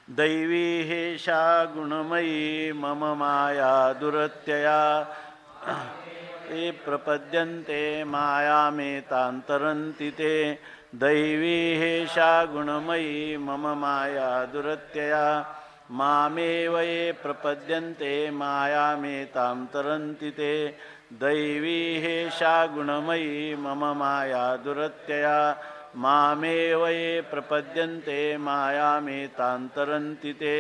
दैवी हेषा गुणमयी मम माया दुरत्यया ते प्रपद्यन्ते मायामेतान्तरन्ति ते दैवी हेषा गुणमयी मम माया दुरत्यया मामेव ये प्रपद्यन्ते मायामेतान्तरन्ति ते दैवी हेषा गुणमयी मम माया दुरत्यया मामेव ये प्रपद्यन्ते मायामेतान्तरन्ति ते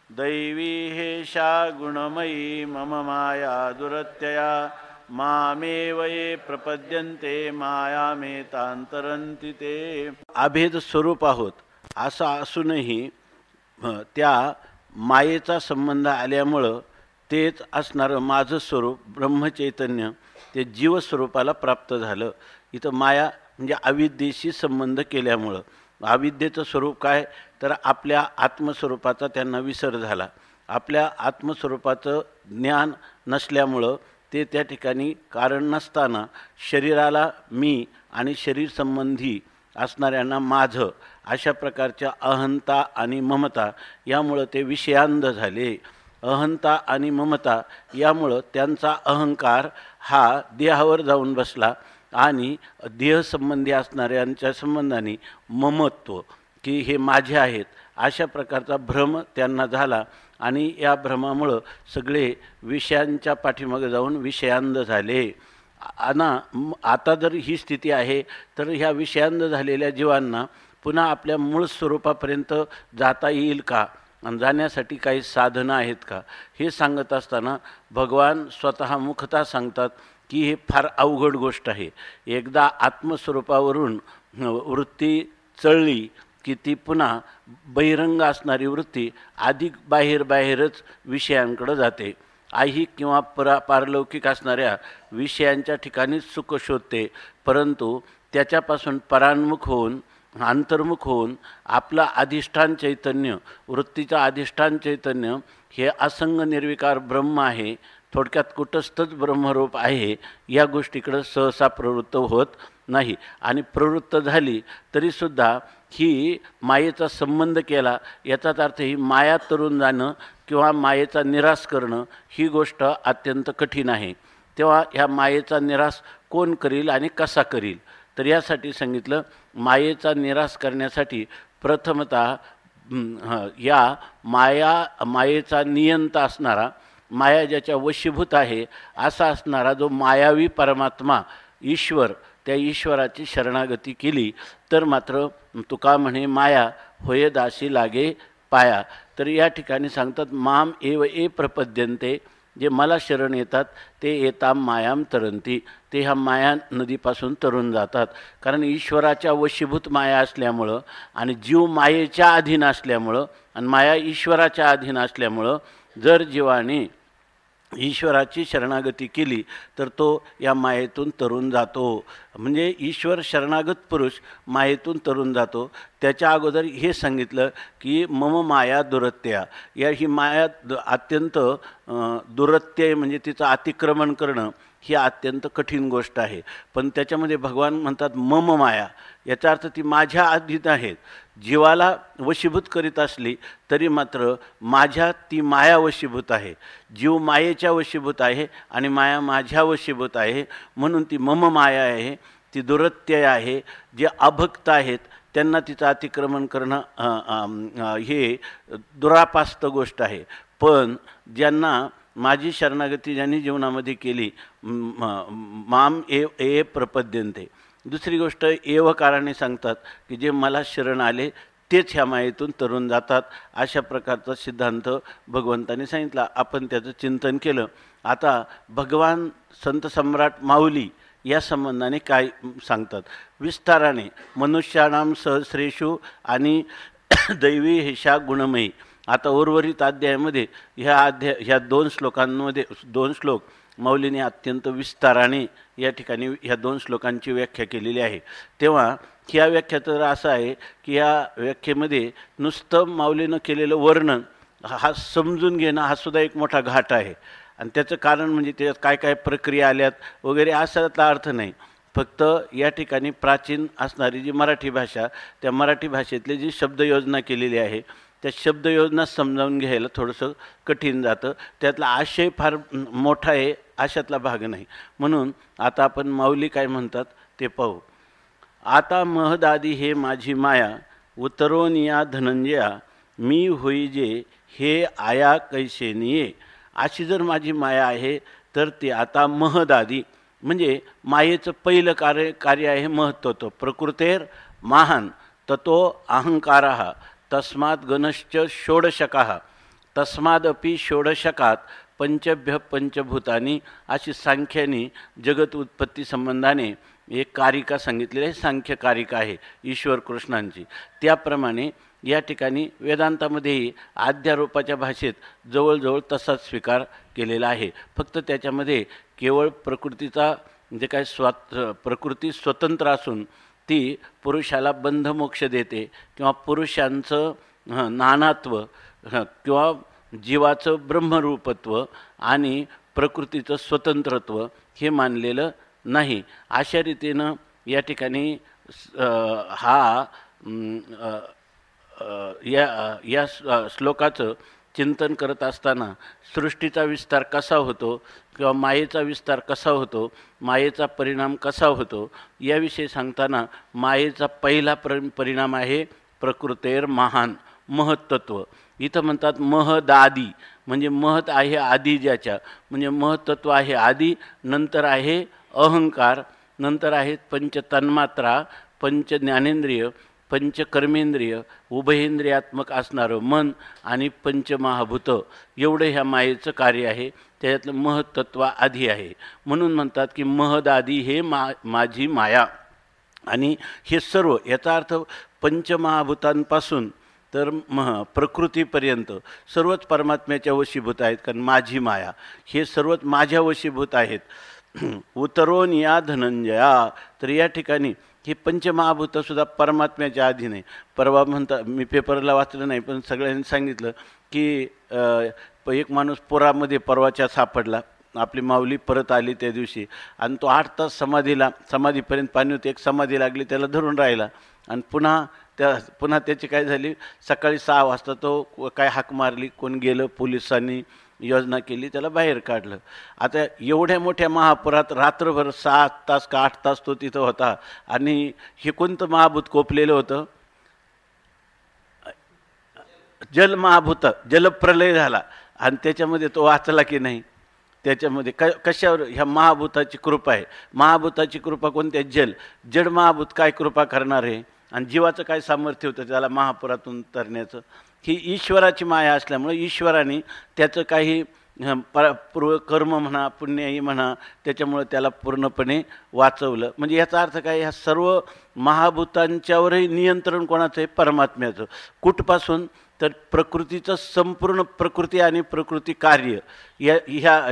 दैवी हेषा गुणमयी मम माया दुरत्यया मामेव ये प्रपद्यन्ते मायामेतान्तरन्ति ते. अभेद स्वरूप आहोत असं असूनही त्या मायेचा संबंध आल्यामुळं तेच असणारं माझं स्वरूप ब्रह्मचैतन्य ते जीवस्वरूपाला प्राप्त झालं. इथं माया म्हणजे अविद्येशी संबंध केल्यामुळं. अविद्येचं स्वरूप काय तर आपल्या आत्मस्वरूपाचा त्यांना विसर झाला. आपल्या आत्मस्वरूपाचं ज्ञान नसल्यामुळं ते त्या ठिकाणी कारण नसताना शरीराला मी आणि शरीर संबंधी असणाऱ्यांना माझं अशा प्रकारच्या अहंता आणि ममता यामुळं ते विषयांध झाले. अहंता आणि ममता यामुळं त्यांचा अहंकार हा देहावर जाऊन बसला आणि देहसंबंधी असणाऱ्यांच्या संबंधाने ममत्व की हे माझे आहेत अशा प्रकारचा भ्रम त्यांना झाला आणि या भ्रमामुळं सगळे विषयांच्या पाठीमागे जाऊन विषयांध झाले. आता जर ही स्थिती आहे तर ह्या विषयांध झालेल्या जीवांना पुन्हा आपल्या मूळ स्वरूपापर्यंत जाता येईल का आणि जाण्यासाठी काही साधनं आहेत का हे सांगत असताना भगवान स्वतः मुखतः सांगतात की हे फार अवघड गोष्ट आहे. एकदा आत्मस्वरूपावरून वृत्ती चळली की ती पुन्हा बहिरंग असणारी वृत्ती अधिक बाहेरच विषयांकडे जाते. ऐहिक किंवा पारलौकिक असणाऱ्या विषयांच्या ठिकाणीच सुख शोधते, परंतु त्याच्यापासून परान्मुख होऊन अंतर्मुख होऊन आपला अधिष्ठान चैतन्य वृत्तीचं अधिष्ठान चैतन्य हे असंग निर्विकार ब्रह्म आहे, थोडक्यात कुटस्थच ब्रह्मरूप आहे, या गोष्टीकडे सहसा प्रवृत्त होत नाही. आणि प्रवृत्त झाली तरीसुद्धा ही मायेचा संबंध केला याचाच अर्थ ही माया तरून जाणं किंवा मायेचा निराश करणं ही गोष्ट अत्यंत कठीण आहे. तेव्हा ह्या मायेचा निराश कोण करील आणि कसा करील तर यासाठी सांगितलं मायेचा निराश करण्यासाठी प्रथमतः या मायेचा नियंता असणारा माया ज्याच्या वशीभूत आहे असा असणारा जो मायावी परमात्मा ईश्वर त्या ईश्वराची शरणागती केली तर मात्र तुका म्हणे माया होय दासी लागे पाया. तर या ठिकाणी सांगतात माम एव ए प्रपद्यन्ते जे मला शरण येतात ते येताम मायाम तरंती ते ह्या माया नदीपासून तरून जातात. कारण ईश्वराच्या वशीभूत माया असल्यामुळं आणि जीव मायेच्या अधीन असल्यामुळं आणि माया ईश्वराच्या अधीन असल्यामुळं जर जीवाने ईश्वराची शरणागती केली तर तो या मायेतून तरून जातो. म्हणजे ईश्वर शरणागत पुरुष मायेतून तरून जातो. त्याच्या अगोदर हे सांगितलं की मम माया दुरत्या या ही माया अत्यंत दुरत्य म्हणजे तिचं अतिक्रमण करणं ही अत्यंत कठीण गोष्ट आहे. पण त्याच्यामध्ये भगवान म्हणतात मम माया याचा अर्थ ती माझ्या अधीन आहेत. जीवाला वशीभूत करीत असली तरी मात्र माझ्या ती माया वशीभूत आहे. जीव मायेच्या वशीभूत आहे आणि माया माझ्या वशीभूत आहे म्हणून ती मम माया आहे. ती दुरत्यय आहे. जे अभक्त आहेत त्यांना तिचं अतिक्रमण करणं हे दुरापास्त गोष्ट आहे. पण ज्यांना माझी शरणागती ज्यांनी जीवनामध्ये केली माम ए प्रपद्यन्ते. दुसरी गोष्ट एवकाराने सांगतात की जे मला शरण आले तेच ह्या मायेतून तरून जातात. अशा प्रकारचा सिद्धांत भगवंतांनी सांगितला. आपण त्याचं चिंतन केलं. आता भगवान संत सम्राट माऊली या संबंधाने काय सांगतात विस्ताराने मनुष्याणाम सहस्रेषु आणि दैवी हेषा गुणमयी. आता उर्वरित अध्यायामध्ये ह्या दोन श्लोक माऊलीने अत्यंत विस्ताराने या ठिकाणी ह्या दोन श्लोकांची व्याख्या केलेली आहे. तेव्हा ह्या व्याख्या तर असं आहे की या व्याख्येमध्ये नुसतं माऊलीनं केलेलं वर्णन हा समजून घेणं हा सुद्धा एक मोठा घाट आहे. आणि त्याचं कारण म्हणजे त्याच्यात काय काय प्रक्रिया आल्यात वगैरे असाचा अर्थ नाही. फक्त या ठिकाणी प्राचीन असणारी जी मराठी भाषा त्या मराठी भाषेतली जी शब्दयोजना केलेली आहे त्या शब्दयोजना समजावून घ्यायला थोडंसं कठीण जातं. त्यातला आशय फार मोठा आहे अशातला भाग नाही. म्हणून आता आपण माऊली काय म्हणतात ते पाहू. आता महदादी हे माझी माया, उतरोन या धनंजया, मी होई जे हे आया कैसेनिये. अशी जर माझी माया आहे तर ती आता महदादी म्हणजे मायेचं पहिलं कार्य आहे महत्त्व. प्रकृतेर महान ततो अहंकारः तस्मात् गणश्च षोडशकः तस्मादपि षोडशकात पंचभ्य पंचभूतानी. अशी सांख्यानी जगत उत्पत्ती संबंधाने एक कारिका सांगितलेली आहे. सांख्य कारिका आहे ईश्वर कृष्णांची. त्याप्रमाणे या ठिकाणी वेदांतामध्येही आध्यारोपाच्या भाषेत जवळजवळ तसाच स्वीकार केलेला आहे. फक्त त्याच्यामध्ये केवळ प्रकृतीचा जे काय प्रकृती स्वतंत्र असून ती पुरुषाला बंधमोक्ष देते किंवा पुरुषांचं नानात्व किंवा जीवाचं ब्रह्मरूपत्व आणि प्रकृतीचं स्वतंत्रत्व हे मानलेलं नाही. अशा रीतीनं या ठिकाणी हा या श्लोकाचं चिंतन करत असताना सृष्टीचा विस्तार कसा होतो किंवा मायेचा विस्तार कसा होतो, मायेचा परिणाम कसा होतो याविषयी सांगताना मायेचा पहिला परिणाम आहे प्रकृतेर महान, महत्त्व. इथं म्हणतात महदादी म्हणजे महत आहे आधी ज्याच्या, म्हणजे महत्त्व आहे आधी, नंतर आहे अहंकार, नंतर आहेत पंचतन्मात्रा, पंच ज्ञानेंद्रिय, पंचकर्मेंद्रिय, उभयेंद्रियात्मक असणारं मन आणि पंचमहाभूत. एवढं ह्या मायेचं कार्य आहे. त्याच्यातलं महत्त्व आधी आहे. म्हणून म्हणतात की महदादी हे माझी माया. आणि हे सर्व याचा अर्थ पंचमहाभूतांपासून तर प्रकृतीपर्यंत सर्वच परमात्म्याच्या वशीभूत आहेत. कारण माझी माया हे सर्वच माझ्या वशीभूत आहेत. उतरोन या धनंजया. तर या ठिकाणी हे पंचमहाभूतसुद्धा परमात्म्याच्या अधीन आहे. परवा मी पेपरला वाचलं नाही पण सगळ्यांनी सांगितलं की एक माणूस पुरामध्ये परवाच्या सापडला. आपली माऊली परत आली त्या दिवशी आणि तो 8 तास समाधीपर्यंत पाणी होते. एक समाधी लागली, त्याला धरून राहिला आणि पुन्हा त्याची काय झाली, सकाळी 6 वाजता तो काय हाक मारली, कोण गेलं, पोलिसांनी योजना केली, त्याला बाहेर काढलं. आता एवढ्या मोठ्या महापुरात रात्रभर 7 तास का 8 तास तो तिथं होता. आणि हे कोणतं महाभूत कोपलेलं होतं? जलमहाभूत. जलप्रलय झाला आणि त्याच्यामध्ये तो वाचला की नाही? त्याच्यामध्ये कशावर? ह्या महाभूताची कृपा आहे. महाभूताची कृपा कोणत्या? जड महाभूत काय कृपा करणार आहे? आणि जीवाचं काय सामर्थ्य होतं त्याला महापुरातून तरण्याचं? ही ईश्वराची माया असल्यामुळे ईश्वराने त्याचं काही पूर्वकर्म म्हणा, पुण्यही म्हणा, त्याच्यामुळे त्याला पूर्णपणे वाचवलं. म्हणजे याचा अर्थ काय? ह्या सर्व महाभूतांच्यावरही नियंत्रण कोणाचं आहे? परमात्म्याचं. कुठपासून? तर प्रकृतीचं संपूर्ण प्रकृती आणि प्रकृती कार्य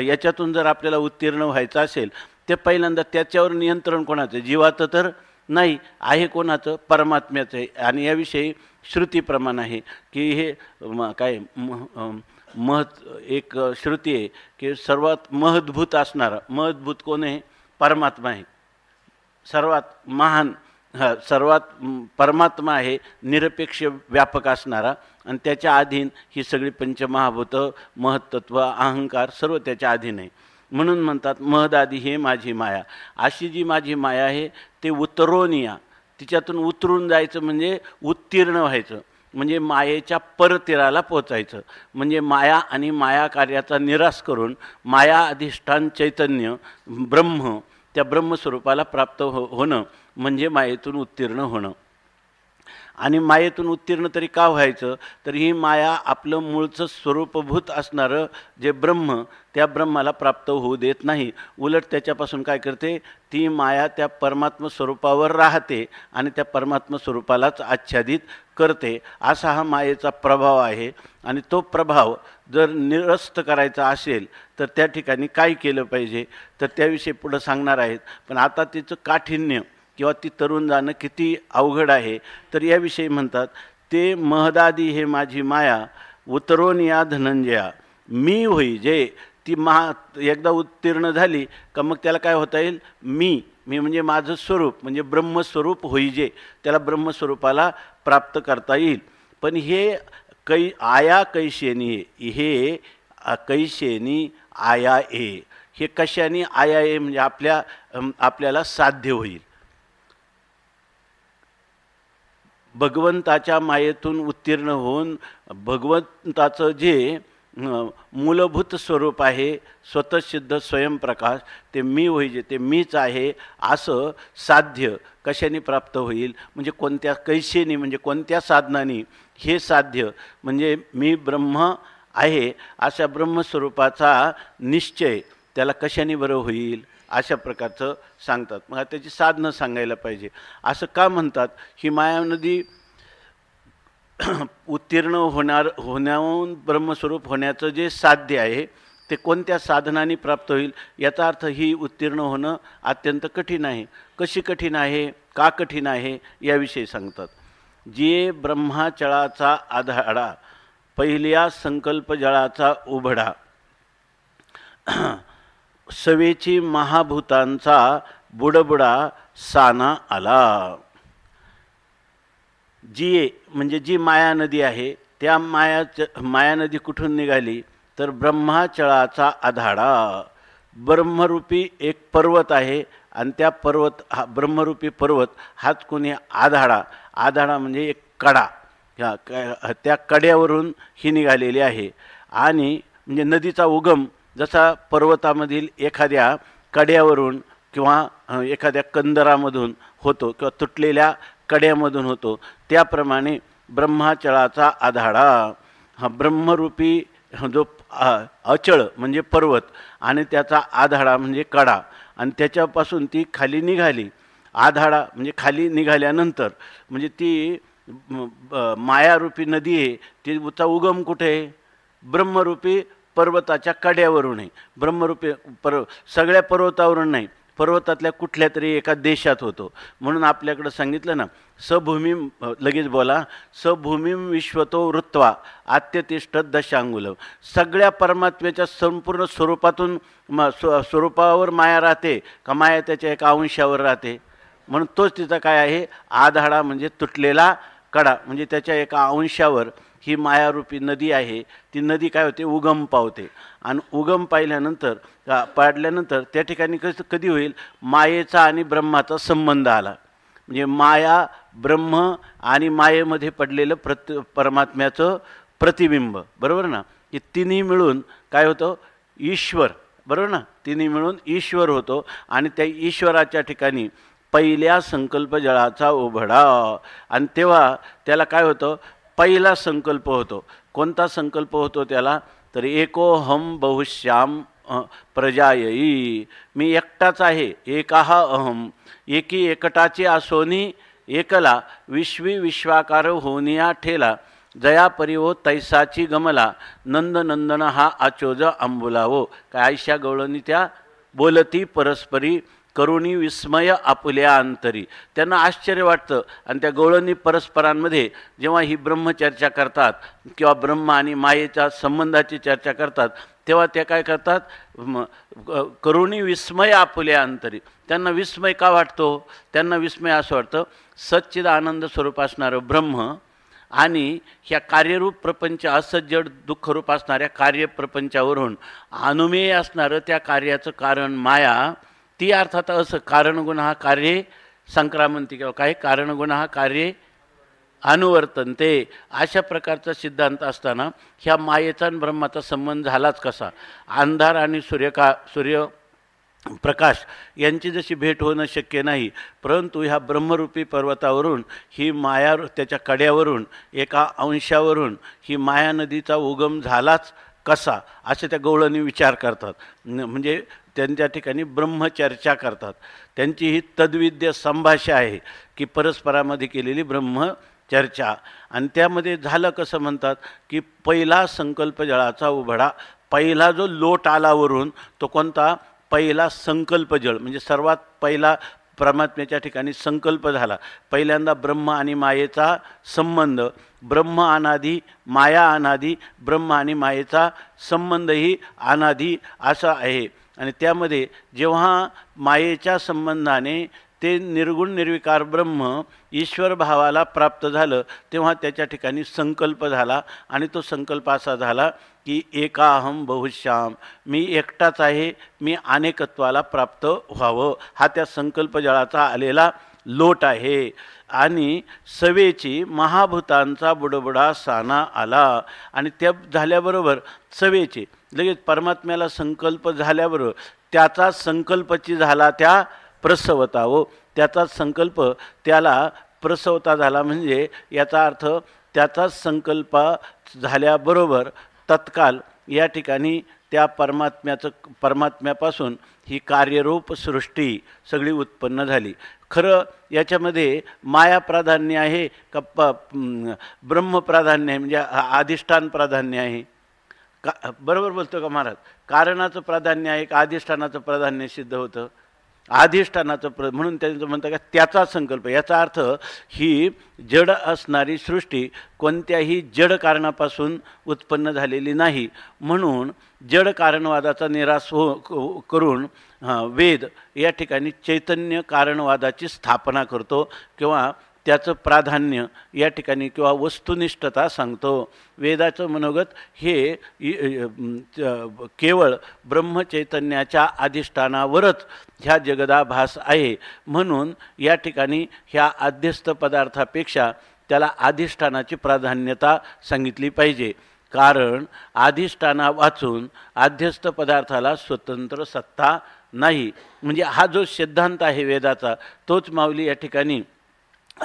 याच्यातून जर आपल्याला उत्तीर्ण व्हायचं असेल ते पहिल्यांदा त्याच्यावर नियंत्रण कोणाचं? जीवाचं तर नाही आहे. कोणाचं? परमात्म्याचं आहे. आणि याविषयी श्रुतीप्रमाण आहे की हे काय एक श्रुती आहे की सर्वात महद्भूत असणारा महद्भूत कोण आहे? परमात्मा आहे. सर्वात महान सर्वात परमात्मा आहे, निरपेक्ष व्यापक असणारा. आणि त्याच्या अधीन ही सगळी पंचमहाभूत, महत्त्व, अहंकार सर्व त्याच्या अधीन आहे. म्हणून म्हणतात महदादी हे माझी माया. अशी जी माझी माया आहे ते उतरोन या, तिच्यातून उतरून जायचं म्हणजे उत्तीर्ण व्हायचं, म्हणजे मायेच्या परतीराला पोचायचं. म्हणजे माया आणि माया कार्याचा निराश करून माया अधिष्ठान चैतन्य ब्रह्म, त्या ब्रह्मस्वरूपाला प्राप्त होणं म्हणजे मायेतून उत्तीर्ण होणं. आणि मायेतून उत्तीर्ण तरी का व्हायचं? तर ही माया आपलं मूळचं स्वरूपभूत असणारं जे ब्रह्म, त्या ब्रह्माला प्राप्त होऊ देत नाही. उलट त्याच्यापासून काय करते? ती माया त्या परमात्म स्वरूपावर राहते आणि त्या परमात्म स्वरूपालाच आच्छादित करते. असा हा मायेचा प्रभाव आहे. आणि तो प्रभाव जर निरस्त करायचा असेल तर त्या ठिकाणी काय केलं पाहिजे तर त्याविषयी पुढं सांगणार आहेत. पण आता तिचं काठिण्य किंवा ती तरुण जाणं किती अवघड आहे तर याविषयी म्हणतात ते महदादी हे माझी माया, उतरोन या धनंजया, मी होई जे. ती एकदा उत्तीर्ण झाली का मग त्याला काय होता येईल? मी म्हणजे माझं स्वरूप, म्हणजे ब्रह्मस्वरूप होई जे, त्याला ब्रह्मस्वरूपाला प्राप्त करता येईल. पण हे आया कैशेनी हे कैशेनी आया ए, हे कशाने आया ए म्हणजे आपल्याला साध्य होईल. भगवंताच्या मायेतून उत्तीर्ण होऊन भगवंताचं जे मूलभूत स्वरूप आहे, स्वतःसिद्ध स्वयंप्रकाश, ते मी होईजे, ते मीच आहे असं साध्य कशाने प्राप्त होईल म्हणजे कोणत्या कैशेनी म्हणजे कोणत्या साधनाने हे साध्य म्हणजे मी ब्रह्म आहे अशा ब्रह्मस्वरूपाचा निश्चय त्याला कशाने बरं होईल अशा प्रकारचं सांगतात. मग त्याची साधनं सांगायला पाहिजे. असं का म्हणतात? ही मायानदी उत्तीर्ण होण्याहून ब्रह्मस्वरूप होण्याचं जे साध्य आहे ते कोणत्या साधनाने प्राप्त होईल याचा अर्थ ही उत्तीर्ण होणं अत्यंत कठीण आहे. कशी कठीण आहे, का कठीण आहे याविषयी सांगतात. जे ब्रह्माचळाचा आधाडा, पहिल्या संकल्प जळाचा उभडा, सवेची महाभूतांचा बुडबुडा साना आला. जी म्हणजे जी माया नदी आहे, त्या माया नदी कुठून निघाली तर ब्रह्माचळाचा आधाडा, ब्रह्मरूपी एक पर्वत आहे आणि त्या हा ब्रह्मरूपी पर्वत हाच कोणी आधाडा म्हणजे एक कडा, त्या कड्यावरून ही निघालेली आहे. आणि म्हणजे नदीचा उगम जसा पर्वतामधील एखाद्या कड्यावरून किंवा एखाद्या कंदरामधून होतो किंवा तुटलेल्या कड्यामधून होतो, त्याप्रमाणे ब्रह्माचळाचा आधाडा हा ब्रह्मरूपी जो अचळ म्हणजे पर्वत आणि त्याचा आधाडा म्हणजे कडा, आणि त्याच्यापासून ती खाली निघाली. आधाडा म्हणजे खाली निघाल्यानंतर म्हणजे ती मायारूपी नदी आहे, तिचा उगम कुठे आहे? ब्रह्मरूपी पर्वताच्या कड्यावरून आहे. ब्रह्मरूपी सगळ्या पर्वतावरून नाही, पर्वतातल्या कुठल्या तरी एका देशात होतो. म्हणून आपल्याकडं सांगितलं ना, सभूमी लगेच बोला, सभूमीम विश्वतो वृत्वा आत्यतिष्ठ दशांगुलम. सगळ्या परमात्म्याच्या संपूर्ण स्वरूपातून स्वरूपावर माया राहते का माया त्याच्या एका अंशावर राहते? म्हणून तोच तिचा काय आहे? आधाडा म्हणजे तुटलेला कडा, म्हणजे त्याच्या एका अंशावर ही मायारूपी नदी आहे. ती नदी काय होते? उगम पावते. आणि उगम पाडल्यानंतर त्या ठिकाणी कधी होईल? मायेचा आणि ब्रह्माचा संबंध आला. म्हणजे माया, ब्रह्म आणि मायेमध्ये पडलेलं परमात्म्याचं प्रतिबिंब, बरोबर ना? हे तिन्ही मिळून काय होतं? ईश्वर, बरोबर ना? तिन्ही मिळून ईश्वर होतो. आणि त्या ईश्वराच्या ठिकाणी पहिल्या संकल्प जळाचा उभडा, आणि तेव्हा त्याला काय होतं? पहिला संकल्प होतो. कोणता संकल्प होतो त्याला? तर एकोहम बहुश्याम प्रजायई, मी एकटाच आहे, एकाह अहम, एकी एकटाचे असोनी एकला, विश्वी विश्वाकार होनिया ठेला, जया परिवो तैसाची गमला, नंदनंदन हा आचोज अंबुलावो. काय आयशा गवळणी त्या बोलती परस्परी, करुणी विस्मय आपुल्या अंतरी. त्यांना आश्चर्य वाटतं आणि त्या गवळणी परस्परांमध्ये जेव्हा ही ब्रह्मचर्चा करतात किंवा ब्रह्म आणि मायेच्या संबंधाची चर्चा करतात, तेव्हा त्या काय करतात? करुणी विस्मय आपुल्या अंतरी. त्यांना विस्मय का वाटतो? त्यांना विस्मय असं वाटतं, सच्चिद आनंद स्वरूप असणारं ब्रह्म आणि ह्या कार्यरूप प्रपंच, असज्जड दुःखरूप असणाऱ्या कार्यप्रपंचावरून अनुमेय असणारं त्या कार्याचं कारण माया, ती अर्थात असं कारणगुण हा कार्य संक्रामंती किंवा काय कारणगुण हा कार्य अनुवर्तनते, अशा प्रकारचा सिद्धांत असताना ह्या मायेचा आणि ब्रह्माचा संबंध झालाच कसा? अंधार आणि सूर्यप्रकाश यांची जशी भेट होणं शक्य नाही, परंतु ह्या ब्रह्मरूपी पर्वतावरून ही माया, त्याच्या कड्यावरून एका अंशावरून ही माया नदीचा उगम झालाच कसा, असे त्या गवळणी विचार करतात. म्हणजे त्यांच्या ठिकाणी ब्रह्मचर्चा करतात. त्यांची ही तद्विद्य संभाषा आहे की परस्परामध्ये केलेली ब्रह्मचर्चा. आणि त्यामध्ये झालं कसं म्हणतात की पहिला संकल्प जळाचा उभडा, पहिला जो लोट आलावरून तो कोणता? पहिला संकल्प जळ, म्हणजे सर्वात पहिला परमात्म्याच्या ठिकाणी संकल्प झाला. पहिल्यांदा ब्रह्म आणि मायेचा संबंध, ब्रह्म अनादी, माया अनादी, ब्रह्म आणि मायेचा संबंधही अनादी असा आहे. आणि त्यामध्ये जेव्हा मायेच्या संबंधाने ते निर्गुण निर्विकार ब्रह्म ईश्वर भावाला प्राप्त झालं तेव्हा त्याच्या ठिकाणी संकल्प झाला आणि तो संकल्प असा झाला की एकाहम बहुश्याम, मी एकटाच आहे, मी अनेकत्वाला प्राप्त व्हावं, हा त्या संकल्पजळाचा आलेला लोट आहे. आणि सवेची महाभूतांचा बुडबुडा साना आला. आणि त्या झाल्याबरोबर सवेचे लगेच परमात्म्याला संकल्प झाल्याबरोबर त्याचा संकल्पची झाला त्या प्रसवता, व त्याचा संकल्प त्याला प्रसवता झाला. म्हणजे याचा अर्थ त्याचा संकल्प झाल्याबरोबर तत्काल या ठिकाणी त्या परमात्म्यापासून ही कार्यरूप सृष्टी सगळी उत्पन्न झाली. खरं याच्यामध्ये माया प्राधान्य आहे का ब्रह्म प्राधान्य आहे, म्हणजे अधिष्ठान प्राधान्य आहे का? बरोबर बोलतो का महाराज? कारणाचं प्राधान्य आहे का अधिष्ठानाचं प्राधान्य सिद्ध होतं? अधिष्ठानाचं म्हणून त्यांचं म्हणतं का त्याचा संकल्प. याचा अर्थ ही जड असणारी सृष्टी कोणत्याही जड कारणापासून उत्पन्न झालेली नाही. म्हणून जड कारणवादाचा निराश करून वेद या ठिकाणी चैतन्य कारणवादाची स्थापना करतो किंवा त्याचं प्राधान्य या ठिकाणी किंवा वस्तुनिष्ठता सांगतो. वेदाचं मनोगत हे केवळ ब्रह्मचैतन्याच्या अधिष्ठानावरच ह्या जगदाभास आहे. म्हणून या ठिकाणी ह्या अध्यस्थ पदार्थापेक्षा त्याला अधिष्ठानाची प्राधान्यता सांगितली पाहिजे. कारण अधिष्ठाना वाचून अध्यस्थ पदार्थाला स्वतंत्र सत्ता नाही. म्हणजे हा जो सिद्धांत आहे वेदाचा तोच माऊली या ठिकाणी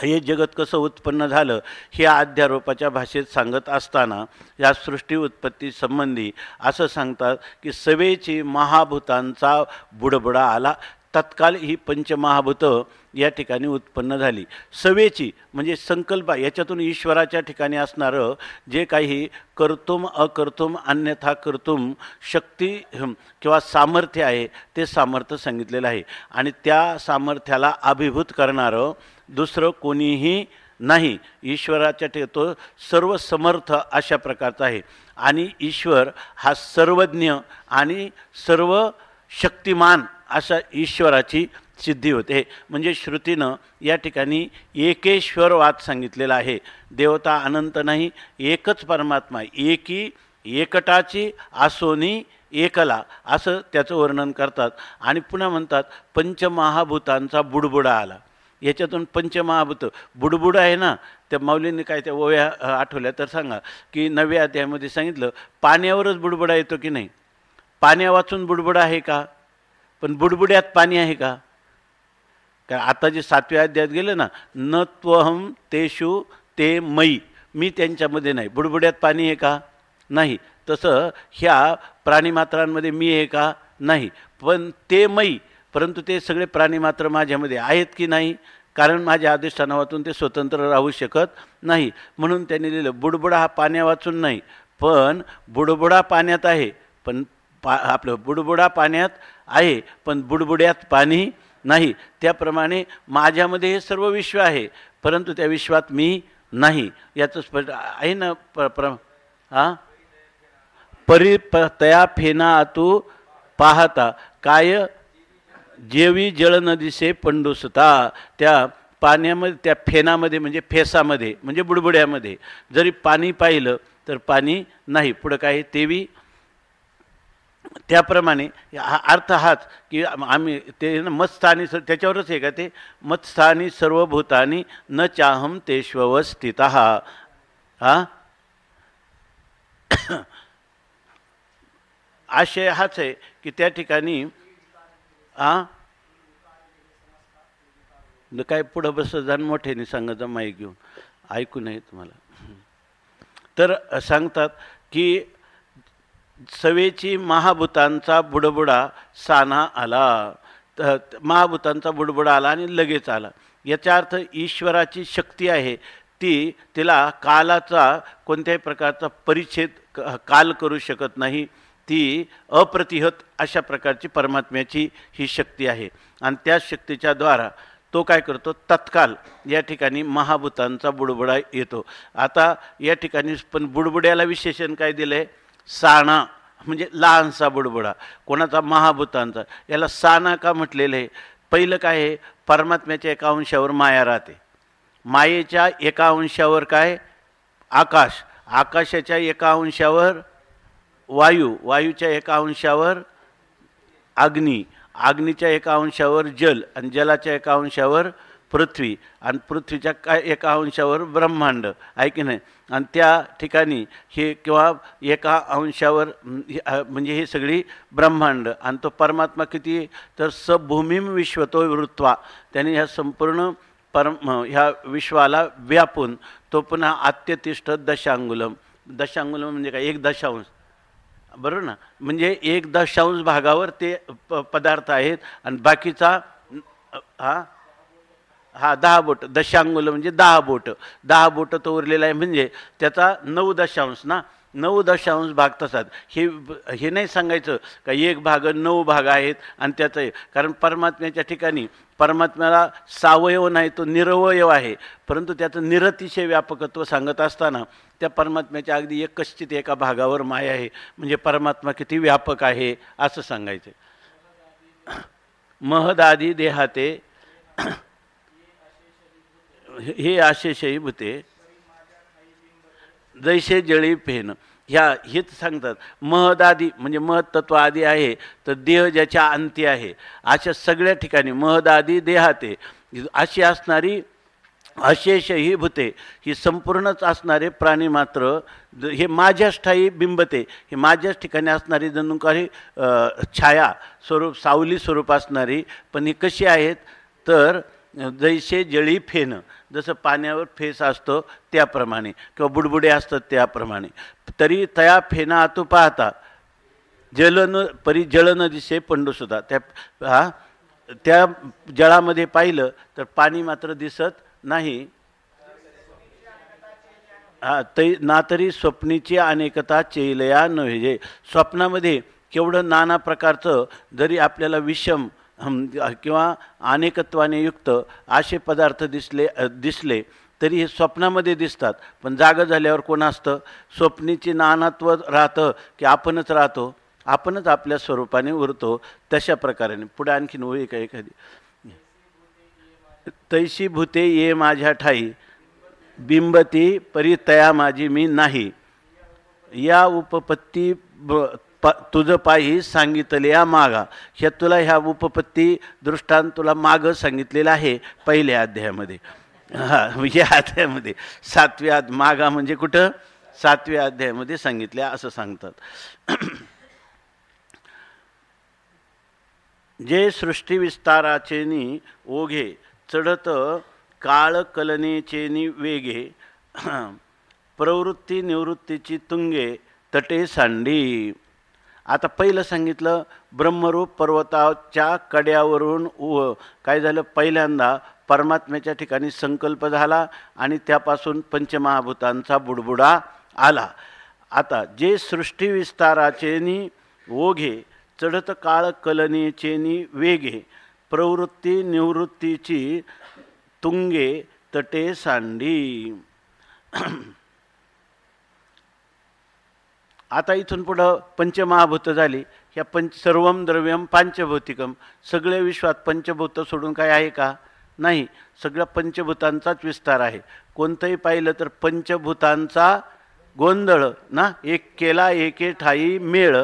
हे जगत कसं उत्पन्न झालं हे अध्यारोपाच्या भाषेत सांगत असताना या सृष्टी उत्पत्ती संबंधी असं सांगतात की सवेची महाभूतांचा बुडबुडा आला. तत्काल ही पंचमहाभूतं या ठिकाणी उत्पन्न झाली. सवेची म्हणजे संकल्प, याच्यातून ईश्वराच्या ठिकाणी असणारं जे काही कर्तुम अकर्तुम अन्यथा कर्तुम शक्ती किंवा सामर्थ्य आहे ते सामर्थ्य सांगितलेलं आहे. आणि त्या सामर्थ्याला अभिभूत करणारं दुसरं कोणीही नाही. ईश्वराच्या तो सर्व समर्थ अशा प्रकारचा आहे. आणि ईश्वर हा सर्वज्ञ आणि सर्व शक्तिमान अशा ईश्वराची सिद्धी होते. म्हणजे श्रुतीनं या ठिकाणी एकेश्वरवाद सांगितलेला आहे. देवता अनंत नाही, एकच परमात्मा, एकी एकटाची आसोनी एकला, असं त्याचं वर्णन करतात. आणि पुन्हा म्हणतात पंचमहाभूतांचा बुडबुडा आला. याच्यातून पंचमहाभूत बुडबुड आहे ना, त्या माऊलींनी काय त्या ओव्या आठवल्या तर सांगा की 9व्या अध्यायामध्ये सांगितलं पाण्यावरच बुडबुडा येतो की नाही. पाण्या वाचून बुडबुडा आहे का? पण बुडबुड्यात पाणी आहे का? कारण आता जे 7व्या अध्यायात गेलं ना, न त्वहम तेषु ते मयी, मी त्यांच्यामध्ये नाही. बुडबुड्यात पाणी आहे का? नाही. तसं ह्या प्राणीमात्रांमध्ये मी आहे का? नाही. पण ते मयी, परंतु ते सगळे प्राणीमात्र माझ्यामध्ये आहेत की नाही? कारण माझ्या अधिष्ठानावातून ते स्वतंत्र राहू शकत नाही. म्हणून त्यांनी लिहिलं बुडबुडा हा पाण्या वाचून नाही, पण बुडबुडा पाण्यात आहे. पण आपलं बुडबुडा पाण्यात आहे पण बुडबुड्यात पाणी नाही. त्याप्रमाणे माझ्यामध्ये हे सर्व विश्व आहे परंतु त्या विश्वात मी नाही. याचं स्पष्ट आहे ना. परितया फेना तू पाहता काय जेवी जळ न दिसे पंडुसता. त्या पाण्यामध्ये त्या फेनामध्ये म्हणजे फेसामध्ये म्हणजे बुडबुड्यामध्ये जरी पाणी पाहिलं तर पाणी नाही. पुढं काय तेवी. त्याप्रमाणे हा अर्थ हाच की आम्ही ते मत्स्थानी त्याच्यावरच आहे का ते मत्स्थानी सर्वभूतानी न चाहम तेष्वस्थितः. आशय हाच आहे की त्या ठिकाणी काय पुढं बस जाण मोठ्याने सांगायचं माईक घेऊन ऐकू नये तुम्हाला. तर सांगतात की सवेची महाभूतांचा बुडबुडा साना आला. महाभूतांचा बुडबुडा आला आणि लगेच आला. याचा अर्थ ईश्वराची शक्ती आहे ती तिला कालाचा कोणत्याही प्रकारचा परिच्छेद काल करू शकत नाही. ती अप्रतिहत अशा प्रकारची परमात्म्याची ही शक्ती आहे. आणि त्या शक्तीच्या द्वारा तो काय करतो तत्काल या ठिकाणी महाभूतांचा बुडबुडा येतो. आता या ठिकाणी पण बुडबुड्याला विशेषण काय दिलं आहे? साना म्हणजे लहानसा बुडबुडा. कोणाचा? महाभूतांचा. याला साना का म्हटलेलं आहे पहिलं काय आहे, परमात्म्याच्या एका अंशावर माया राहते, मायेच्या एका अंशावर काय आकाश, आकाशाच्या एका अंशावर वायू, वायूच्या एका अंशावर अग्नी, अग्नीच्या एका अंशावर जल, आणि जलाच्या एका अंशावर पृथ्वी, आणि पृथ्वीच्या काय एका अंशावर ब्रह्मांड आहे की नाही. आणि त्या ठिकाणी हे किंवा एका अंशावर म्हणजे हे सगळी ब्रह्मांड, आणि तो परमात्मा किती तर सबभूमीम विश्वतो वृत्वा, त्याने ह्या संपूर्ण ह्या विश्वाला व्यापून तो पुन्हा आत्यतिष्ठ दशांगुलम, दशांगुलम म्हणजे काय 1/10, बरोबर ना, म्हणजे 1/10 भागावर ते पदार्थ आहेत, आणि बाकीचा हा 10 बोट, दशांगुल म्हणजे 10 बोट, 10 बोट तो उरलेला आहे, म्हणजे त्याचा 9 ना, 9 भाग तसाच. हे नाही सांगायचं का 1 भाग 9 भाग आहेत आणि त्याचं, कारण परमात्म्याच्या ठिकाणी परमात्म्याला सावयव नाही, तो निरवयव आहे, परंतु त्याचं निरतिशय व्यापकत्व सांगत असताना त्या परमात्म्याच्या अगदी एकश्चित एका भागावर माया आहे, म्हणजे परमात्मा किती व्यापक आहे असं सांगायचं. महदादी देहाते हे आशेषही भूते जैसे जळी फेन, हेच सांगतात. महदादी म्हणजे महत्त्व आदी आहे, तर देह ज्याच्या अंती आहे, अशा सगळ्या ठिकाणी महदादी देहाते अशी असणारी अशेषही भूते, ही संपूर्णच असणारे प्राणी मात्र हे माझ्याच ठाई बिंबते, हे माझ्याच ठिकाणी असणारी जणू काही छाया स्वरूप सावली स्वरूप असणारी, पण ही कशी आहेत तर जैसे जळी फेन, जसं पाण्यावर फेस असतो त्याप्रमाणे किंवा बुडबुडे असतात त्याप्रमाणे. तरी तया फेना आतू पाहता जलन परी जळ न दिसे पंडूसुद्धा, त्या जळामध्ये पाहिलं तर पाणी मात्र दिसत नाही. ना तरी स्वप्नीची अनेकता चेलया नव्हे, स्वप्नामध्ये केवढं नाना प्रकारचं जरी आपल्याला विषम किंवा अनेकत्वाने युक्त असे पदार्थ दिसले तरी हे स्वप्नामध्ये दिसतात, पण जागं झाल्यावर कोण असतं, स्वप्नीची नानात्व राहतं की आपणच राहतो, आपणच आपल्या स्वरूपाने उरतो. तशा प्रकाराने पुढे आणखीन होई का एखादी, तैशी भूते ये माझ्या ठाई बिंबती परी तया माझी मी नाही, या उपपत्ती तुझं पायी सांगितले या मागा. तुला ह्या उपपत्ती दृष्टांत तुला मागं सांगितलेलं आहे पहिल्या अध्यायामध्ये. या अध्यायामध्ये 7व्या मागा म्हणजे कुठं 7व्या अध्यायामध्ये सांगितल्या असं सांगतात. जे सृष्टी विस्ताराचेनी ओघे चढत काळ कलनेचेनी वेगे, प्रवृत्ती निवृत्तीची तुंगे तटे सांडी. आता पहिलं सांगितलं ब्रह्मरूप पर्वताच्या कड्यावरून काय झालं, पहिल्यांदा परमात्म्याच्या ठिकाणी संकल्प झाला आणि त्यापासून पंचमहाभूतांचा बुडबुडा आला. आता जे सृष्टी विस्ताराचेनी ओघे चढत काळ कलनेचेनी वेगे, प्रवृत्ती निवृत्तीची तुंगे तटे सांडी. आता इथून पुढं पंचमहाभूत झाली. ह्या सर्वम द्रव्यम पांचभौतिकम, सगळे विश्वात पंचभूत सोडून काय आहे का, नाही, सगळ्या पंचभूतांचाच विस्तार आहे. कोणतंही पाहिलं तर पंचभूतांचा गोंधळ ना, एक केला एके ठाई मेळ,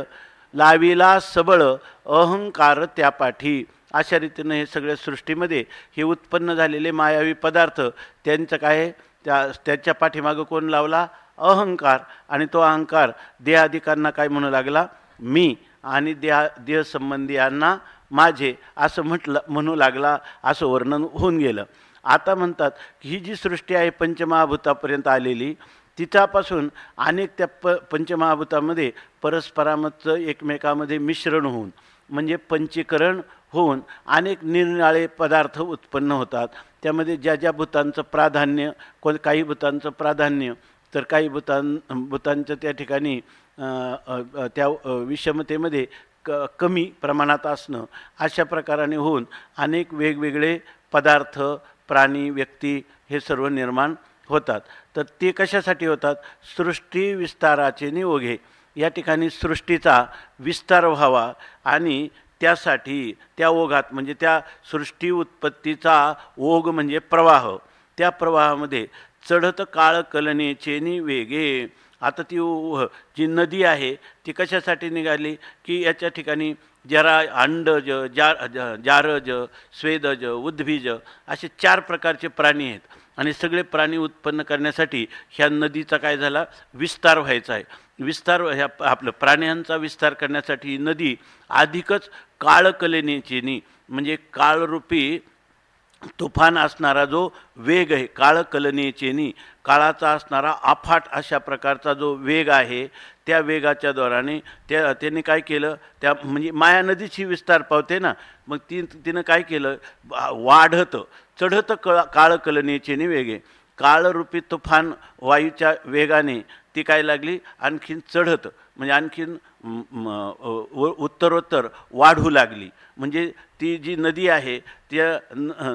लाविला सबळ अहंकार त्या पाठी. अशा रीतीनं हे सगळ्या सृष्टीमध्ये हे उत्पन्न झालेले मायावी पदार्थ, त्यांचं काय त्याच्या पाठीमागं कोण लावला, अहंकार. आणि तो अहंकार देहादिकांना काय म्हणू लागला, मी, आणि देहसंबंधीयांना माझे असं म्हणू लागला, असं वर्णन होऊन गेलं. आता म्हणतात की ही जी सृष्टी आहे पंचमहाभूतापर्यंत आलेली, तिच्यापासून अनेक त्या पंचमहाभूतामध्ये परस्परामतचं एकमेकामध्ये मिश्रण होऊन म्हणजे पंचीकरण होऊन अनेक निरनिराळे पदार्थ उत्पन्न होतात. त्यामध्ये ज्या ज्या भूतांचं प्राधान्य, काही भूतांचं प्राधान्य तर काही भूतांचं त्या ठिकाणी त्या विषमतेमध्ये कमी प्रमाणात असणं, अशा प्रकाराने होऊन अनेक वेगवेगळे पदार्थ, प्राणी, व्यक्ती हे सर्व निर्माण होतात. तर ते कशासाठी होतात, सृष्टी विस्ताराचे निओघे, या ठिकाणी सृष्टीचा विस्तार व्हावा आणि त्यासाठी त्या ओघात म्हणजे त्या सृष्टी उत्पत्तीचा ओघ म्हणजे प्रवाह, त्या प्रवाहामध्ये चढत काळ कलने चेनी वेगे. आता ती जी नदी आहे ती कशासाठी निघाली की याच्या ठिकाणी जरा अंडज जारज स्वेदज उद्भिज असे 4 प्रकारचे प्राणी आहेत आणि सगळे प्राणी उत्पन्न करण्यासाठी ह्या नदीचा काय झाला विस्तार व्हायचा आहे. विस्तार ह्या आपलं प्राण्यांचा विस्तार करण्यासाठी ही नदी अधिकच काळकलेनेचेनी म्हणजे काळरूपी तुफान असणारा जो वेग आहे, काळकलनेचेनी काळाचा असणारा अफाट अशा प्रकारचा जो वेग आहे त्या वेगाच्या द्वाराने त्याने काय केलं, त्या म्हणजे माया नदीची विस्तार पावते ना, मग तिनं काय केलं वाढत चढत काळकलनेचेनी वेगे काळरूपी तुफान वायूच्या वेगाने ती काय लागली आणखीन चढत म्हणजे आणखीन उत्तरोत्तर वाढू लागली. म्हणजे ती जी नदी आहे त्या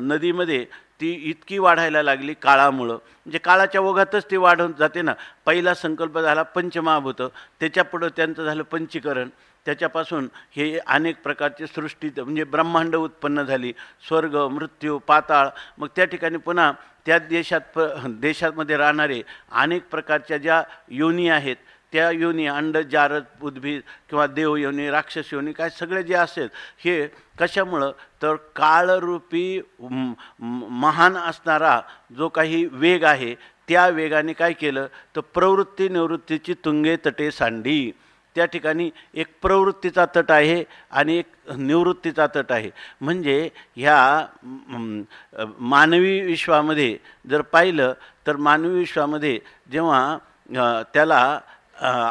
नदीमध्ये ती इतकी वाढायला लागली काळामुळं, म्हणजे काळाच्या ओघातच ती वाढून जाते ना. पहिला संकल्प झाला पंचमहाभूत, त्याच्यापुढं त्यांचं झालं पंचीकरण, त्याच्यापासून हे अनेक प्रकारचे सृष्टी म्हणजे ब्रह्मांड उत्पन्न झाली, स्वर्ग मृत्यू पाताळ. मग त्या ठिकाणी पुन्हा त्या देशामध्ये राहणारे अनेक प्रकारच्या ज्या योनी आहेत त्या योनी अंड जारद उद्भिद किंवा देव योनी राक्षस योनी काय सगळे जे असेल हे कशामुळं तर काळरूपी महान असणारा जो काही वेग आहे त्या वेगाने काय केलं तर प्रवृत्ती निवृत्तीची तुंगे तटे सांडी. त्या ठिकाणी एक प्रवृत्तीचा तट आहे आणि एक निवृत्तीचा तट आहे. म्हणजे ह्या मानवी विश्वामध्ये जर पाहिलं तर मानवी विश्वामध्ये जेव्हा त्याला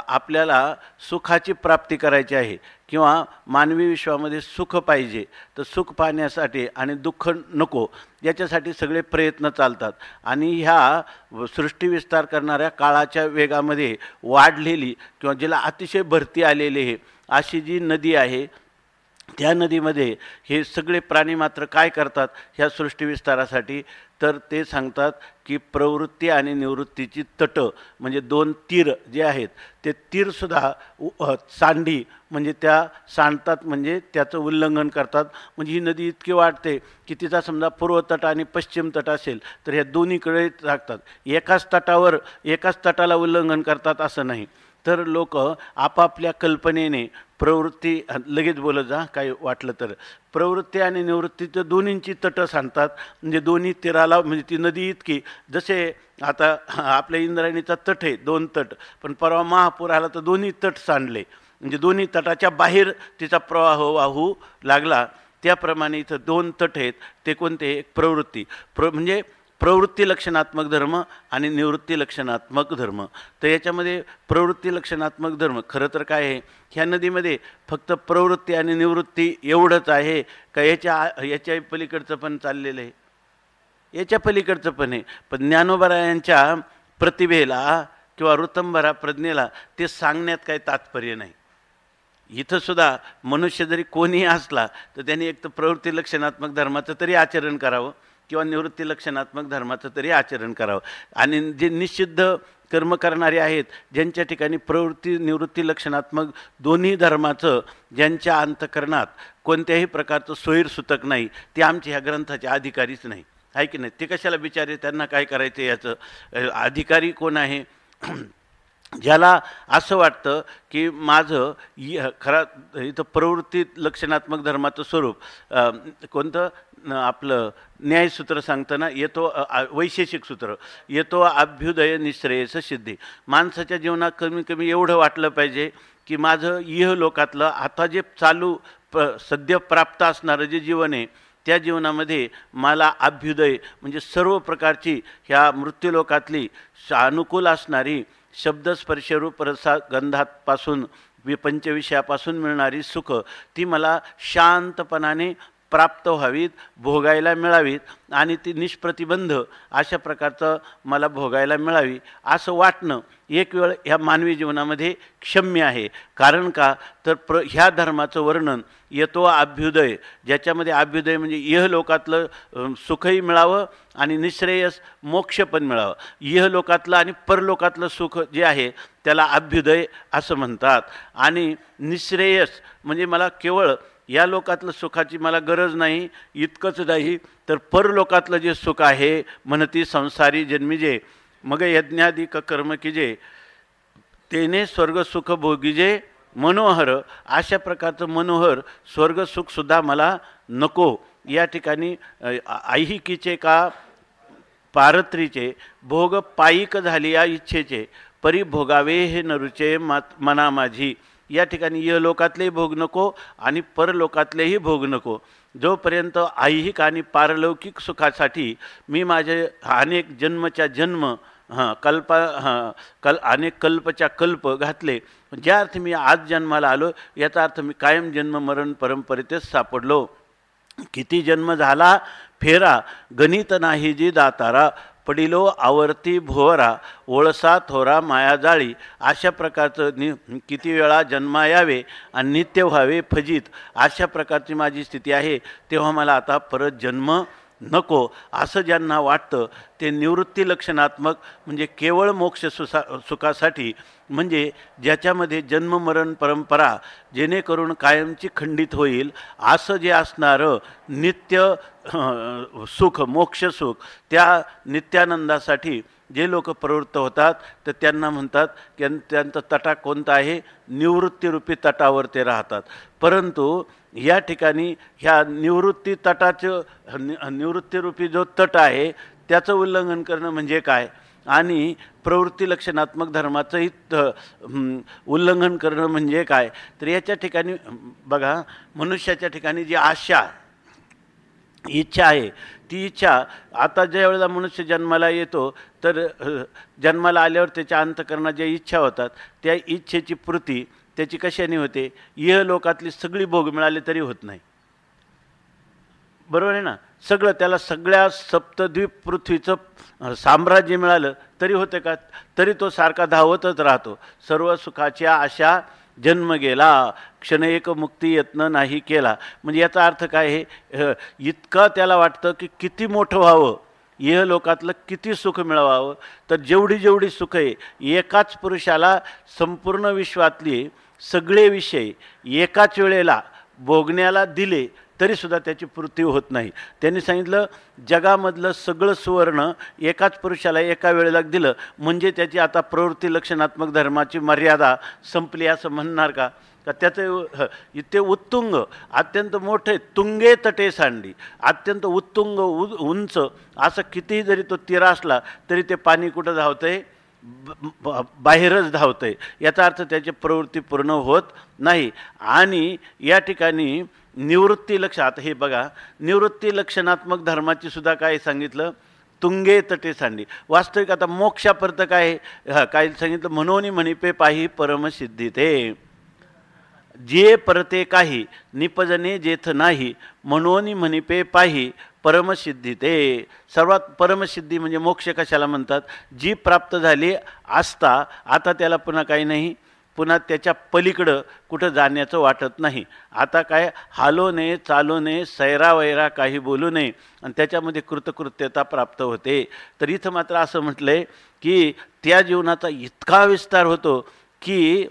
आपल्याला सुखाची प्राप्ती करायची आहे किंवा मानवी विश्वामध्ये सुख पाहिजे तर सुख पाहण्यासाठी आणि दुःख नको याच्यासाठी सगळे प्रयत्न चालतात. आणि ह्या सृष्टी विस्तार करणाऱ्या काळाच्या वेगामध्ये वाढलेली किंवा जिला अतिशय भरती आलेली आहे अशी जी नदी आहे त्या नदीमध्ये हे सगळे प्राणी मात्र काय करतात ह्या सृष्टी विस्तारासाठी तर ते सांगतात की प्रवृत्ती आणि निवृत्तीची तट म्हणजे 2 तीर जे आहेत ते तीरसुद्धा सांडी म्हणजे त्या सांडतात म्हणजे त्याचं उल्लंघन करतात. म्हणजे ही नदी इतकी वाढते की तिचा समजा पूर्व तट आणि पश्चिम तट असेल तर ह्या दोन्हीकडे टाकतात. एकाच तटाला उल्लंघन करतात असं नाही. तर लोक आपापल्या कल्पनेने प्रवृत्ती लगेच बोलत जा काय वाटलं तर प्रवृत्ती आणि निवृत्तीचं दोन्हींची तटं सांगतात. म्हणजे दोन्ही तीराला म्हणजे ती नदी इतकी जसे आता आपल्या इंद्रायणीचा तट आहे 2 तट पण परवा महापूर आला तर दोन्ही तट सांडले म्हणजे दोन्ही तटाच्या बाहेर तिचा प्रवाह वाहू लागला. त्याप्रमाणे इथं 2 तट आहेत ते कोणते एक प्रवृत्ती म्हणजे प्रवृत्ती लक्षणात्मक धर्म आणि निवृत्ती लक्षणात्मक धर्म. तर याच्यामध्ये प्रवृत्ती लक्षणात्मक धर्म खरं तर काय आहे ह्या नदीमध्ये फक्त प्रवृत्ती आणि निवृत्ती एवढंच आहे का याच्या पलीकडचं पण चाललेलं आहे याच्या पलीकडचं पण आहे. पण ज्ञानोबरायांच्या प्रतिभेला किंवा ऋतंभरा प्रज्ञेला ते सांगण्यात काही तात्पर्य नाही. इथं सुद्धा मनुष्य जरी कोणीही असला तर त्यांनी एक तर प्रवृत्ती लक्षणात्मक धर्माचं तरी आचरण करावं किंवा निवृत्ती लक्षणात्मक धर्माचं तरी आचरण करावं. आणि जे निषिद्ध कर्म करणारे आहेत ज्यांच्या ठिकाणी प्रवृत्ती निवृत्ती लक्षणात्मक दोन्ही धर्माचं ज्यांच्या अंतकरणात कोणत्याही प्रकारचं सोयीरसूतक नाही ते आमच्या ह्या ग्रंथाचे अधिकारीच नाही आहे की नाही. ते कशाला बिचारे त्यांना काय करायचं याचं अधिकारी कोण आहे ज्याला असं वाटतं की माझं खरा इथं प्रवृत्ती लक्षणात्मक धर्माचं स्वरूप कोणतं आपलं न्यायसूत्र सांगतं ना येतो वैशेषिक सूत्र येतो अभ्युदय निश्रेयस सिद्धी. माणसाच्या जीवनात कमी कमी एवढं वाटलं पाहिजे की माझं इहलोकातलं आता जे चालू सद्य प्राप्त असणारं जे जीवन आहे त्या जीवनामध्ये मला अभ्युदय म्हणजे सर्व प्रकारची ह्या मृत्यूलोकातली अनुकूल असणारी शब्दस्पर्शरूप रसा गंधापासून पंचविषयापासून मिळणारी सुख ती मला शांतपणाने प्राप्त व्हावीत भोगायला मिळावीत आणि ती निष्प्रतिबंध अशा प्रकारचं मला भोगायला मिळावी असं वाटणं एक वेळ ह्या मानवी जीवनामध्ये क्षम्य आहे. कारण का तर ह्या धर्माचं वर्णन येतो अभ्युदय ज्याच्यामध्ये अभ्युदय म्हणजे इहलोकातलं सुखही मिळावं आणि निश्रेयस मोक्ष पण मिळावं. इहलोकातलं आणि परलोकातलं सुख जे आहे त्याला अभ्युदय असं म्हणतात. आणि निश्रेयस म्हणजे मला केवळ या लोकातलं सुखाची मला गरज नाही. इतकंच नाही तर परलोकातलं जे सुख आहे म्हणती संसारी जन्मीजे मग यज्ञाधिक कर्म कीजे तेने स्वर्गसुख भोगीजे मनोहर. अशा प्रकारचं मनोहर स्वर्गसुखसुद्धा मला नको. या ठिकाणी ऐहिकीचे का पारत्रीचे भोग पायिक झाली या इच्छेचे परिभोगावे हे नरुचे मना माझी. या ठिकाणी यलोकातलेही भोग नको आणि परलोकातलेही भोग नको. जोपर्यंत ऐहिक आणि पारलौकिक सुखासाठी मी माझे अनेक जन्मच्या जन्म अनेक कल्पच्या कल्प घातले, ज्या अर्थी मी आज जन्माला आलो याचा अर्थ मी कायम जन्म मरण परंपरेतच सापडलो. किती जन्म झाला फेरा गणित नाही जी दातारा पडिलो आवर्ती भुवरा ओळसा थोरा मायाजाळी. अशा प्रकारचं किती वेळा जन्मा यावे आणि नित्य व्हावे फजित अशा प्रकारची माझी स्थिती आहे. तेव्हा मला आता परत जन्म नको असं ज्यांना वाटतं ते निवृत्ती लक्षणात्मक म्हणजे केवळ मोक्ष सुखासाठी म्हणजे ज्याच्यामध्ये जन्ममरण परंपरा जेणेकरून कायमची खंडित होईल असं जे असणारं नित्य सुख मोक्षसुख त्या नित्यानंदासाठी जे लोक प्रवृत्त होतात तर त्यांना म्हणतात की त्यांचा तटा कोणता आहे निवृत्तीरूपी तटावर ते राहतात. परंतु या ठिकाणी ह्या निवृत्ती तटाचं निवृत्तीरूपी जो तट आहे त्याचं उल्लंघन करणं म्हणजे काय आणि प्रवृत्ती लक्षणात्मक धर्माचंही उल्लंघन करणं म्हणजे काय. तर याच्या ठिकाणी बघा मनुष्याच्या ठिकाणी जी आशा इच्छा आहे ती इच्छा आता ज्या वेळेला मनुष्य जन्माला येतो तर जन्माला आल्यावर त्याच्या अंतःकरणात ज्या इच्छा होतात त्या इच्छेची पूर्ती त्याची कशाने होते. इहलोकातली सगळी भोग मिळाले तरी होत नाही. बरोबर आहे ना. सगळं त्याला सगळ्या सप्तद्वीप पृथ्वीचं साम्राज्य मिळालं तरी होते का. तरी तो सारखा धावतच राहतो. सर्व सुखाच्या आशा जन्म गेला क्षण एक मुक्ती यत्न नाही केला. म्हणजे याचा अर्थ काय आहे इतकं त्याला वाटतं की किती मोठं व्हावं इहलोकातलं किती सुख मिळवावं. तर जेवढी जेवढी सुख आहे एकाच पुरुषाला संपूर्ण विश्वातली सगळे विषय एकाच वेळेला भोगण्याला दिले तरीसुद्धा त्याची पूर्ती होत नाही. त्यांनी सांगितलं जगामधलं सगळं सुवर्ण एकाच पुरुषाला एका वेळेला दिलं म्हणजे त्याची आता प्रवृत्ती लक्षणात्मक धर्माची मर्यादा संपली असं म्हणणार का. का त्याचं इथे उत्तुंग अत्यंत मोठे तुंगे तटे सांडी अत्यंत उत्तुंग उंच असं कितीही जरी तो तीर असला तरी ते पाणी कुठं धावतंय बाहेरच धावतंय. याचा अर्थ त्याची प्रवृत्ती पूर्ण होत नाही. आणि या ठिकाणी निवृत्ती लक्ष आता हे बघा निवृत्ती लक्षणात्मक धर्माची सुद्धा काय सांगितलं तुंगे तटे सांडी. वास्तविक आता मोक्षापर्यंत काय काय सांगितलं म्हणून म्हणिपे पाही परमसिद्धी ते जे परते काही निपजने जेथ नाही म्हणून म्हणिपे पाही परमसिद्धी ते. सर्वात परमसिद्धी म्हणजे मोक्ष कशाला म्हणतात जी प्राप्त झाली असता आता त्याला पुन्हा काही नाही पुन्हा त्याच्या पलीकडं कुठं जाण्याचं वाटत नाही. आता काय हालो नये चालो नये सैरा वैरा काही बोलू नये आणि त्याच्यामध्ये कृतकृत्यता प्राप्त होते. तर इथं मात्र असं म्हटलं आहे की त्या जीवनाचा इतका विस्तार होतो की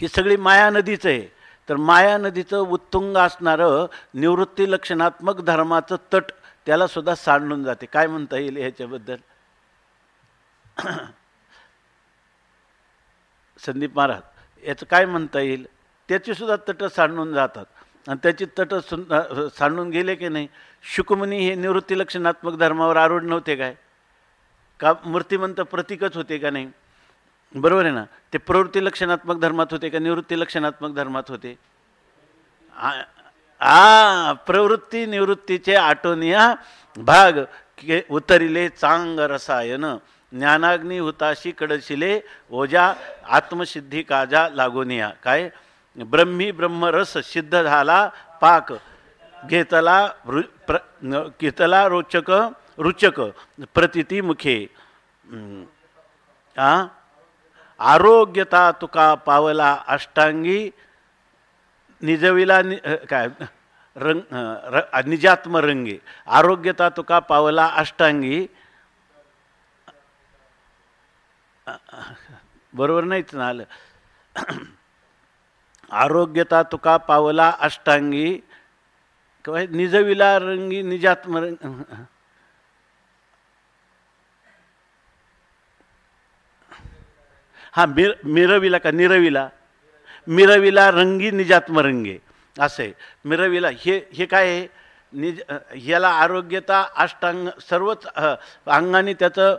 ही सगळी माया नदीच आहे. तर माया नदीचं उत्तुंग असणारं निवृत्ती लक्षणात्मक धर्माचं तट त्याला सुद्धा सांडून जाते. काय म्हणता येईल ह्याच्याबद्दल संदीप महाराज याचं काय म्हणता येईल. त्याची सुद्धा तट सांडून जातात आणि त्याची तट सांडून गेले की नाही. शुकमुनी हे निवृत्ती लक्षणात्मक धर्मावर आरूढ नव्हते काय का मूर्तिमंत प्रतीकच होते का नाही. बरोबर आहे ना. ते प्रवृत्ती लक्षणात्मक धर्मात होते का निवृत्ती लक्षणात्मक धर्मात होते. प्रवृत्ती निवृत्तीचे आटोनिया भाग उतरिले चांग रसायन ज्ञानाग्नी हुताशी कडशिले ओजा आत्मसिद्धी काजा लागोनिया. काय ब्रह्मी ब्रह्मरस सिद्ध झाला पाक घेतला रुचक प्रतिती मुखे. आरोग्यता तुका पावला अष्टांगी निजविला काय निजात्म रंगे. आरोग्यता तुका पावला अष्टांगी बरोबर नाहीच ना आलं. आरोग्यता तुका पावला अष्टांगी काय निजविला रंगी निजात्म हा मिरविला का निरविला मिरविला रंगी निजात्मरंगे असे मिरविला हे काय आहे निज ह्याला आरोग्यता अष्टांग सर्वच अंगाने त्याचं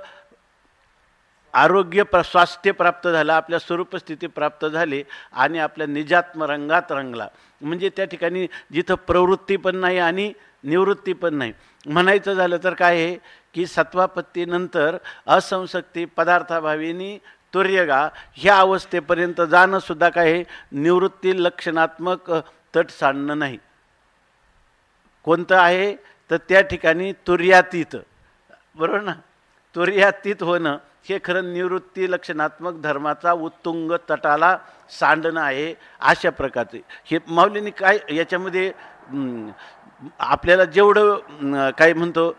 आरोग्य स्वास्थ्य प्राप्त झालं आपल्या स्वरूपस्थिती प्राप्त झाली आणि आपल्या निजात्म रंगात रंगला म्हणजे त्या ठिकाणी जिथं प्रवृत्ती पण नाही आणि निवृत्ती पण नाही म्हणायचं झालं तर काय आहे की सत्वापत्तीनंतर असंसक्ती पदार्थाभावीनी तुर्यगा ह्या अवस्थेपर्यंत जाणं सुद्धा काय आहे निवृत्ती लक्षणात्मक तट सांडणं नाही कोणतं आहे तर त्या ठिकाणी तुर्यातीत बरोबर ना तुर्यातीत होणं हे खरं निवृत्ती लक्षणात्मक धर्माचा उत्तुंग तटाला सांडणं आहे अशा प्रकारचे हे माऊलींनी काय याच्यामध्ये आपल्याला जेवढं काय म्हणतो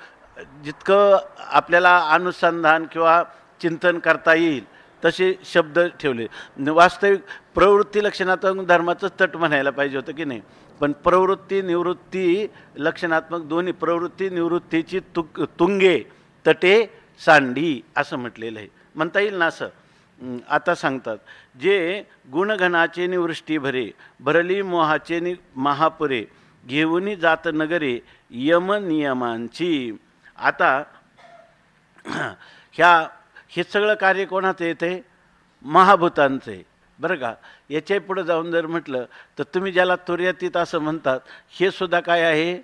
जितकं आपल्याला अनुसंधान किंवा चिंतन करता येईल तसे शब्द ठेवले वास्तविक प्रवृत्ती लक्षणात्मक धर्माचं तट म्हणायला पाहिजे होतं की नाही पण प्रवृत्ती निवृत्ती लक्षणात्मक दोन्ही प्रवृत्ती निवृत्तीची तुंगे तटे सांडी असं म्हटलेलं आहे म्हणता येईल ना असं आता सांगतात जे गुणगणाचे निवृष्टी भरे भरली मोहाचे महापुरे घेऊनी जात नगरे यम नियमांची आता हे सगळं कार्य कोणाचं येते महाभूतांचं आहे बरं का याच्या पुढं जाऊन जर म्हटलं तर तुम्ही ज्याला तुर्यातीत असं म्हणतात हे सुद्धा काय आहे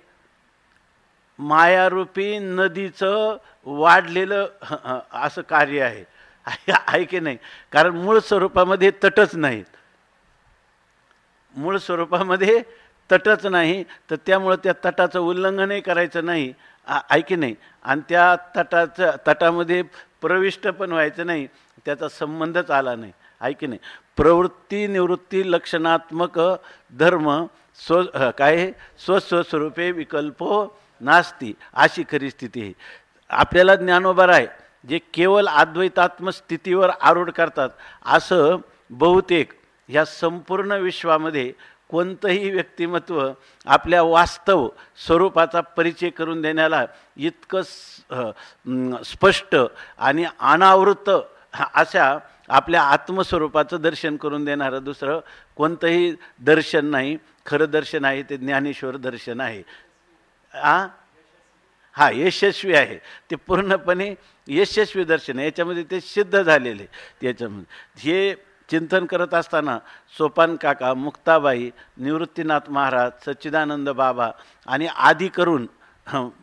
मायारूपी नदीचं वाढलेलं असं कार्य आहे की नाही कारण मूळ स्वरूपामध्ये तटच नाहीत मूळ स्वरूपामध्ये तटच नाही तर त्यामुळं त्या तटाचं उल्लंघनही करायचं नाही आहे की नाही आणि त्या तटामध्ये प्रविष्ट पण व्हायचं नाही त्याचा संबंधच आला नाही आहे की नाही प्रवृत्ती निवृत्ती लक्षणात्मक धर्म काय स्वस्वरूपे विकल्पो नास्ती अशी खरी स्थिती आहे आपल्याला ज्ञानोबा आहे जे केवळ अद्वैतात्म स्थितीवर आरूढ करतात असं बहुतेक ह्या संपूर्ण विश्वामध्ये कोणतंही व्यक्तिमत्व आपल्या वास्तव स्वरूपाचा परिचय करून देण्याला इतकं स्पष्ट आणि अनावृत अशा आपल्या आत्मस्वरूपाचं दर्शन करून देणारं दुसरं कोणतंही दर्शन नाही खरं दर्शन आहे ते ज्ञानेश्वर दर्शन आहे हा यशस्वी आहे ते पूर्णपणे यशस्वी दर्शन आहे याच्यामध्ये ते सिद्ध झालेले त्याच्यामध्ये हे चिंतन करत असताना सोपान काका मुक्ताबाई निवृत्तीनाथ महाराज सच्चिदानंद बाबा आणि आदी करून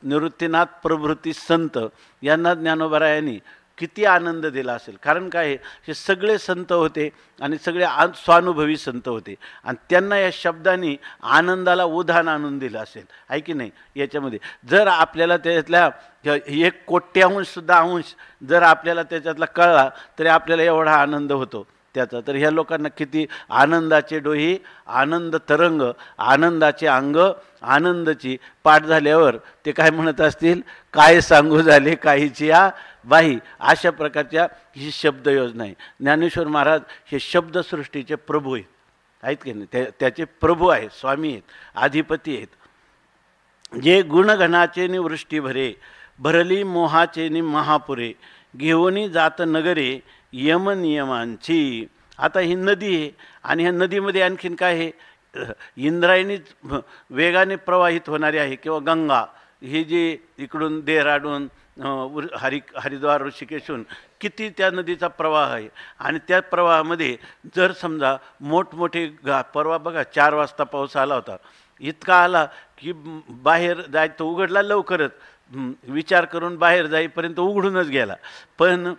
निवृत्तीनाथ प्रभृती संत यांना ज्ञानोबरायांनी किती आनंद दिला असेल कारण काय हे सगळे संत होते आणि सगळे स्वानुभवी संत होते आणि त्यांना या शब्दांनी आनंदाला उधाण आणून दिलं असेल आहे की नाही याच्यामध्ये जर आपल्याला त्याच्यातल्या 1,00,00,000,000सुद्धा अंश जर आपल्याला त्याच्यातला कळला तरी आपल्याला एवढा आनंद होतो त्याचा तर ह्या लोकांना किती आनंदाचे डोही आनंद तरंग आनंदाचे अंग आनंदाची पाठ झाल्यावर ते काय म्हणत असतील काय सांगू झाले काहीची या बाई अशा प्रकारच्या ही शब्द योजना आहे ज्ञानेश्वर महाराज हे शब्दसृष्टीचे प्रभू आहेत की नाही त्याचे प्रभू आहेत स्वामी आहेत अधिपती आहेत जे गुणगणाचे नि वृष्टी भरे भरली मोहाचे नि महापुरे घेऊनी जात नगरे यम नियमांची आता ही नदी आहे आणि ह्या नदीमध्ये आणखीन काय आहे इंद्रायणी वेगाने प्रवाहित होणारी आहे किंवा गंगा ही जी इकडून देहराडून हरिद्वार ऋषिकेशून किती त्या नदीचा प्रवाह आहे आणि त्या प्रवाहामध्ये जर समजा मोठमोठे परवा बघा 4 वाजता पाऊस आला होता इतका आला की बाहेर जायचं उघडला लवकरच विचार करून बाहेर जाईपर्यंत उघडूनच गेला पण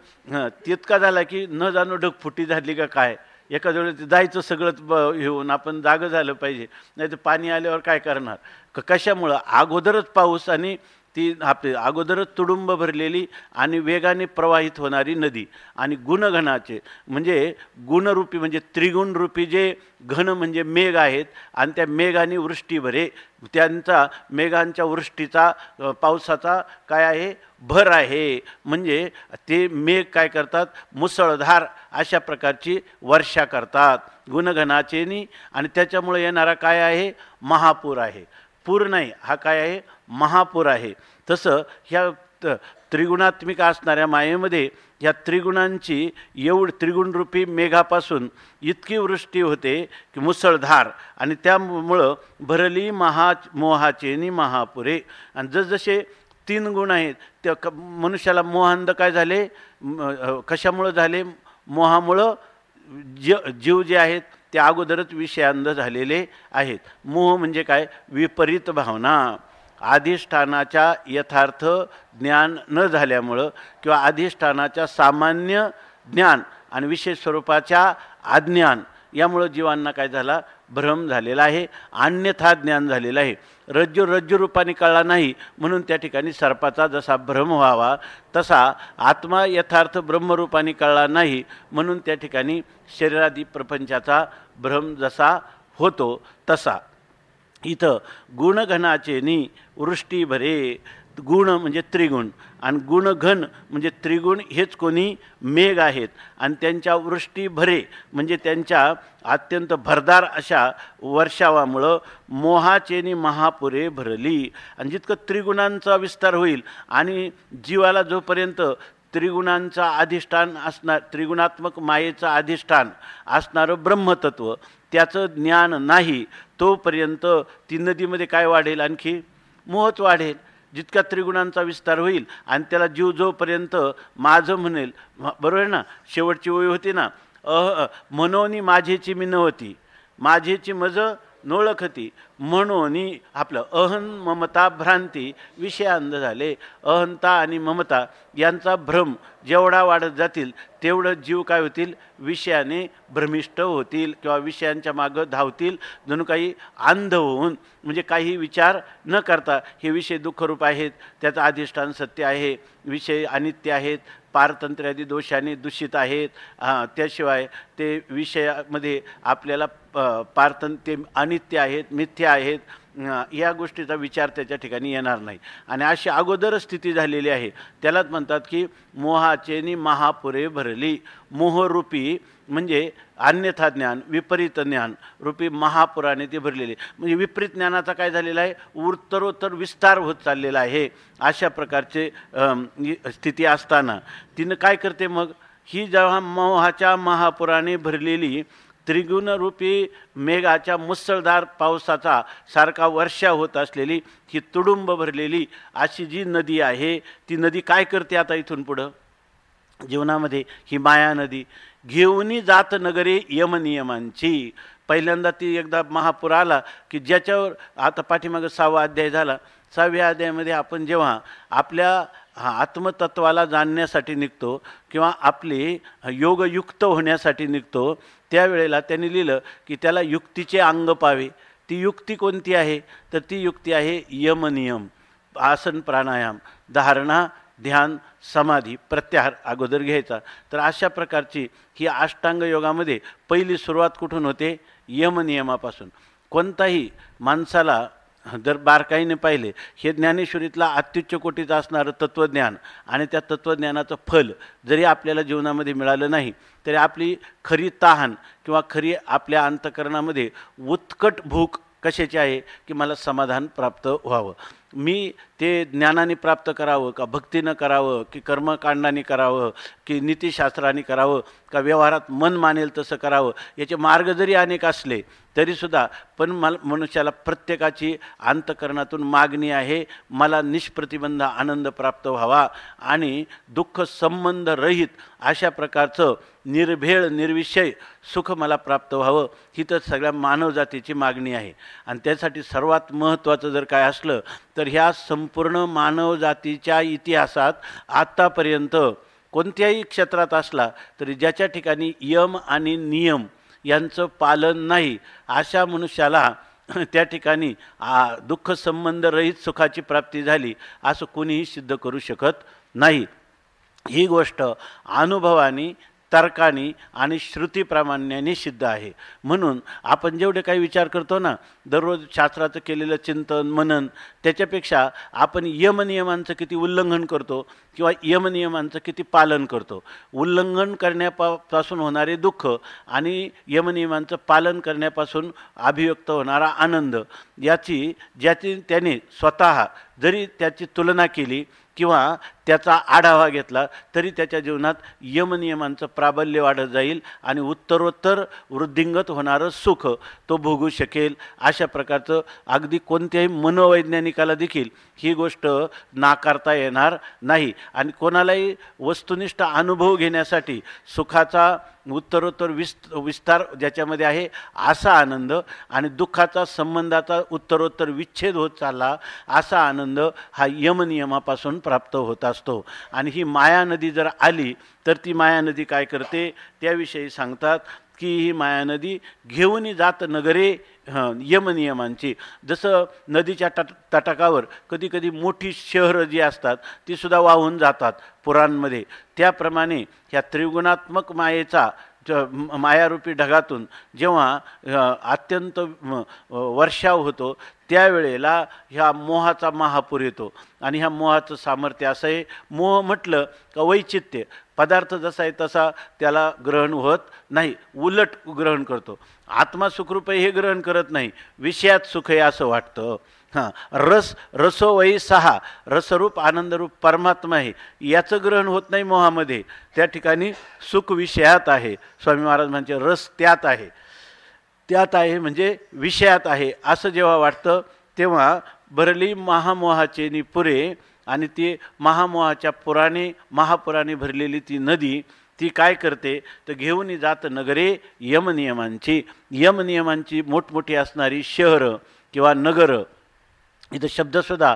तितका झाला की न जाणू ढगफुटी झाली का काय एका वेळेस जायचं सगळंच घेऊन आपण जागं झालं पाहिजे नाही तर पाणी आल्यावर काय करणार कशामुळं अगोदरच पाऊस आणि ती आपली अगोदरच तुडुंब भरलेली आणि वेगाने प्रवाहित होणारी नदी. आणि गुणघनाचे म्हणजे गुणरूपी म्हणजे त्रिगुणरूपी जे घन म्हणजे मेघ आहेत आणि त्या मेघाने वृष्टी भरे, त्यांचा मेघांच्या वृष्टीचा पावसाचा काय आहे भर आहे. म्हणजे ते मेघ काय करतात मुसळधार अशा प्रकारची वर्षा करतात गुणघनाचेनी. आणि त्याच्यामुळे येणारा काय आहे महापूर आहे. पूर नाही, हा काय आहे महापूर आहे. तसं ह्या त्रिगुणात्मिक असणाऱ्या मायेमध्ये ह्या त्रिगुणांची त्रिगुणरूपी मेघापासून इतकी वृष्टी होते की मुसळधार, आणि त्यामुळं भरली मोहाचेनी महापुरे. आणि जसजसे 3 गुण आहेत त्या मनुष्याला मोहांध काय झाले, कशामुळं झाले, मोहामुळं जीव जे आहेत ते अगोदरच विषयांध झालेले आहेत. मोह म्हणजे काय विपरीत भावना, अधिष्ठानाच्या यथार्थ ज्ञान न झाल्यामुळं किंवा अधिष्ठानाच्या सामान्य ज्ञान आणि विशेष स्वरूपाच्या अज्ञान यामुळं जीवांना काय झाला भ्रम झालेला आहे, अन्यथा ज्ञान झालेलं आहे. रज्जू रूपाने कळला नाही म्हणून त्या ठिकाणी सर्पाचा जसा भ्रम व्हावा तसा आत्मा यथार्थ ब्रह्मरूपाने कळला नाही म्हणून त्या ठिकाणी शरीरादी प्रपंचाचा भ्रम जसा होतो तसा इथं गुणघनाचेनी वृष्टी भरे. गुण म्हणजे त्रिगुण आणि गुणघन म्हणजे त्रिगुण हेच कोणी मेघ आहेत आणि त्यांच्या वृष्टी भरे म्हणजे त्यांच्या अत्यंत भरदार अशा वर्षावामुळं मोहाचेनी महापुरे भरली. आणि जितकं त्रिगुणांचा विस्तार होईल आणि जीवाला जोपर्यंत त्रिगुणांचा अधिष्ठान असणार, त्रिगुणात्मक मायेचं अधिष्ठान असणारं ब्रह्मतत्व त्याचं ज्ञान नाही तोपर्यंत ती नदीमध्ये काय वाढेल, आणखी मोहच वाढेल. जितका त्रिगुणांचा विस्तार होईल आणि त्याला जीव जोपर्यंत माझं म्हणेल, बरोबर ना, शेवटची ओळी होती ना, म्हणोनी माझेची मी नव्हती, माझेची मज नोळखती, म्हणून आपलं अहन ममता भ्रांती विषयांध झाले. अहंता आणि ममता यांचा भ्रम जेवढा वाढत जातील तेवढं जीव काय होतील विषयाने भ्रमिष्ट होतील किंवा विषयांच्या मागं धावतील, जणू काही अंध होऊन, म्हणजे काही विचार न करता हे विषय दुःखरूप आहेत, त्याचं अधिष्ठान सत्य आहे, विषय अनित्य आहेत, पारतंत्र्यादी दोषाने दूषित आहेत, त्याशिवाय ते विषयामध्ये आपल्याला ते अनित्य आहेत, मिथ्या आहेत, या गोष्टीचा विचार त्याच्या ठिकाणी येणार नाही. आणि अशी अगोदर स्थिती झालेली आहे. त्यालाच म्हणतात की मोहाचेनी महापुरे भरली. मोहरूपी म्हणजे अन्यथा ज्ञान, विपरीत ज्ञान रूपी महापुराने ती भरलेली. म्हणजे विपरीत ज्ञानाचा काय झालेला आहे उत्तरोत्तर विस्तार होत चाललेला आहे. अशा प्रकारचे स्थिती असताना तिनं काय करते मग, ही जेव्हा मोहाच्या महापुराने भरलेली त्रिगुणरूपी मेघाच्या मुसळधार पावसाचा सारखा वर्षा होत असलेली ही तुडुंब भरलेली अशी जी नदी आहे, ती नदी काय करते आता इथून पुढं जीवनामध्ये, ही माया नदी घेऊनी जात नगरे यमनियमांची. पहिल्यांदा ती एकदा महापूर आला की ज्याच्यावर आता पाठीमागं 6वा अध्याय झाला, 6व्या अध्यायामध्ये आपण जेव्हा आपल्या आत्मतत्वाला जाणण्यासाठी निघतो किंवा आपले योगयुक्त होण्यासाठी निघतो त्यावेळेला त्यांनी लिहिलं की त्याला युक्तीचे अंग पावे. ती युक्ती कोणती आहे तर ती युक्ती आहे यमनियम, आसन प्राणायाम, धारणा, ध्यान, समाधी, प्रत्याहार अगोदर घ्यायचा. तर अशा प्रकारची ही अष्टांग योगामध्ये पहिली सुरुवात कुठून होते, यमनियमापासून. कोणताही माणसाला जर बारकाईने पाहिले, हे ज्ञानेश्वरीतला अत्युच्च कोटीचं असणारं तत्त्वज्ञान आणि त्या तत्त्वज्ञानाचं फल जरी आपल्याला जीवनामध्ये मिळालं नाही तरी आपली खरी तहान किंवा खरी आपल्या अंतःकरणामध्ये उत्कट भूक कशाची आहे की मला समाधान प्राप्त व्हावं, मी ते ज्ञानाने प्राप्त करावं का भक्तीनं करावं की कर्मकांडाने करावं की नीतिशास्त्राने करावं का व्यवहारात मन मानेल तसं करावं, याचे मार्ग जरी अनेक असले तरीसुद्धा पण मनुष्याला प्रत्येकाची अंतःकरणातून मागणी आहे, मला निष्प्रतिबंध आनंद प्राप्त व्हावा आणि दुःख संबंध रहित अशा प्रकारचं निर्भेळ निर्विषय सुख मला प्राप्त व्हावं, ही तर सगळ्या मानवजातीची मागणी आहे. आणि त्यासाठी सर्वात महत्त्वाचं जर काय असलं तर ह्या संपूर्ण मानवजातीच्या इतिहासात आत्तापर्यंत कोणत्याही क्षेत्रात असला तरी ज्याच्या ठिकाणी यम आणि नियम यांचं पालन नाही अशा मनुष्याला त्या ठिकाणी दुःख संबंधरहित सुखाची प्राप्ती झाली असं कोणीही सिद्ध करू शकत नाही. ही गोष्ट अनुभवाने, तर्काने आणि श्रुतीप्रामाण्याने सिद्ध आहे. म्हणून आपण जेवढे काही विचार करतो ना, दररोज शास्त्राचं केलेलं चिंतन मनन, त्याच्यापेक्षा आपण यमनियमांचं किती उल्लंघन करतो किंवा यमनियमांचं किती पालन करतो. उल्लंघन करण्यापासून होणारे दुःख आणि यमनियमांचं पालन करण्यापासून अभिव्यक्त होणारा आनंद ज्याची त्याने स्वतः जरी त्याची तुलना केली किंवा त्याचा आढावा घेतला तरी त्याच्या जीवनात यमनियमांचं प्राबल्य वाढत जाईल आणि उत्तरोत्तर वृद्धिंगत होणारं सुख तो भोगू शकेल. अशा प्रकारचं अगदी कोणत्याही मनोवैज्ञानिकाला देखील ही गोष्ट नाकारता येणार नाही. आणि कोणालाही वस्तुनिष्ठ अनुभव घेण्यासाठी सुखाचा उत्तरोत्तर विस्तार ज्याच्यामध्ये आहे असा आनंद आणि दुःखाचा संबंधाचा उत्तरोत्तर विच्छेद होत चालला असा आनंद हा यमनियमापासून प्राप्त होत असतो. आणि ही माया नदी जर आली तर ती माया नदी काय करते त्याविषयी सांगतात की ही माया नदी घेऊन जात नगरे यमनियमांची. जसं नदीच्या तटाकावर कधी कधी मोठी शहरं जी असतात ती सुद्धा वाहून जातात पुराणमध्ये, त्याप्रमाणे ह्या त्रिगुणात्मक मायेचा मायारूपी ढगातून जेव्हा अत्यंत वर्षाव होतो त्यावेळेला ह्या मोहाचा महापूर येतो. आणि ह्या मोहाचं सामर्थ्य असं आहे, मोह म्हटलं का वैचित्य, पदार्थ जसा आहे तसा त्याला ग्रहण होत नाही, उलट ग्रहण करतो. आत्मा सुखरूप आहे हे ग्रहण करत नाही, विषयात सुख आहे असं वाटतं. रसो वै सहा, रसरूप आनंदरूप परमात्मा आहे याचं ग्रहण होत नाही मोहामध्ये. त्या ठिकाणी सुख विषयात आहे. स्वामी महाराज म्हणजे रस त्यात आहे म्हणजे विषयात आहे असं जेव्हा वाटतं तेव्हा भरली महामोहाचे निपुरे. आणि ती महामोहाच्या महापुराने भरलेली ती नदी ती काय करते तर घेऊन जात नगरे यमनियमांची मोठमोठी असणारी शहरं किंवा नगरं. इथं शब्दसुद्धा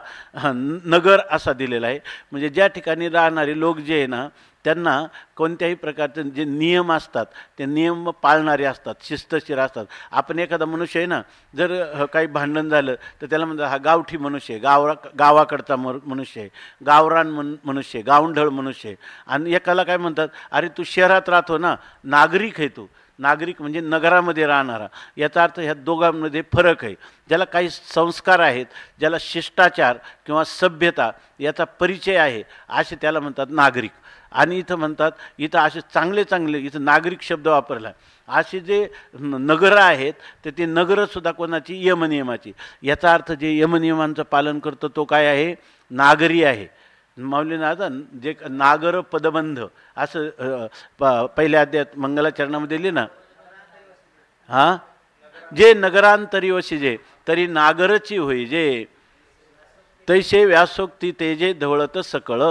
नगर असा दिलेला आहे. म्हणजे ज्या ठिकाणी राहणारे लोक जे आहे ना त्यांना कोणत्याही प्रकारचे जे नियम असतात ते नियम पाळणारे असतात, शिस्तशीर असतात. आपण एखादा मनुष्य आहे ना जर काही भांडण झालं तर त्याला म्हणतात हा गावठी मनुष्य आहे, गावाकडचा मनुष्य आहे, गावरान मनुष्य आहे, गावंढळ मनुष्य आहे. आणि एकाला काय म्हणतात अरे तू शहरात राहतो ना, नागरिक आहे तू. नागरिक म्हणजे नगरामध्ये राहणारा. याचा अर्थ ह्या दोघांमध्ये फरक आहे. ज्याला काही संस्कार आहेत, ज्याला शिष्टाचार किंवा सभ्यता याचा परिचय आहे असे त्याला म्हणतात नागरिक. आणि इथं म्हणतात इथं असे चांगले इथं नागरिक शब्द वापरला. असे जे नगरं आहेत तर ते नगरंसुद्धा कोणाची यमनियमाची. याचा अर्थ जे यमनियमांचं पालन करतो तो काय आहे, नागरी आहे. माऊलीनाथ जे नागर पदबंध असं पहिल्या अध्यायात मंगलाचरणामध्ये लिहिलं ना, जे नगरांतरी वशिजे तरी नागरची होई जे तैसे व्यासोक्ती तेजे धवळत सकळ.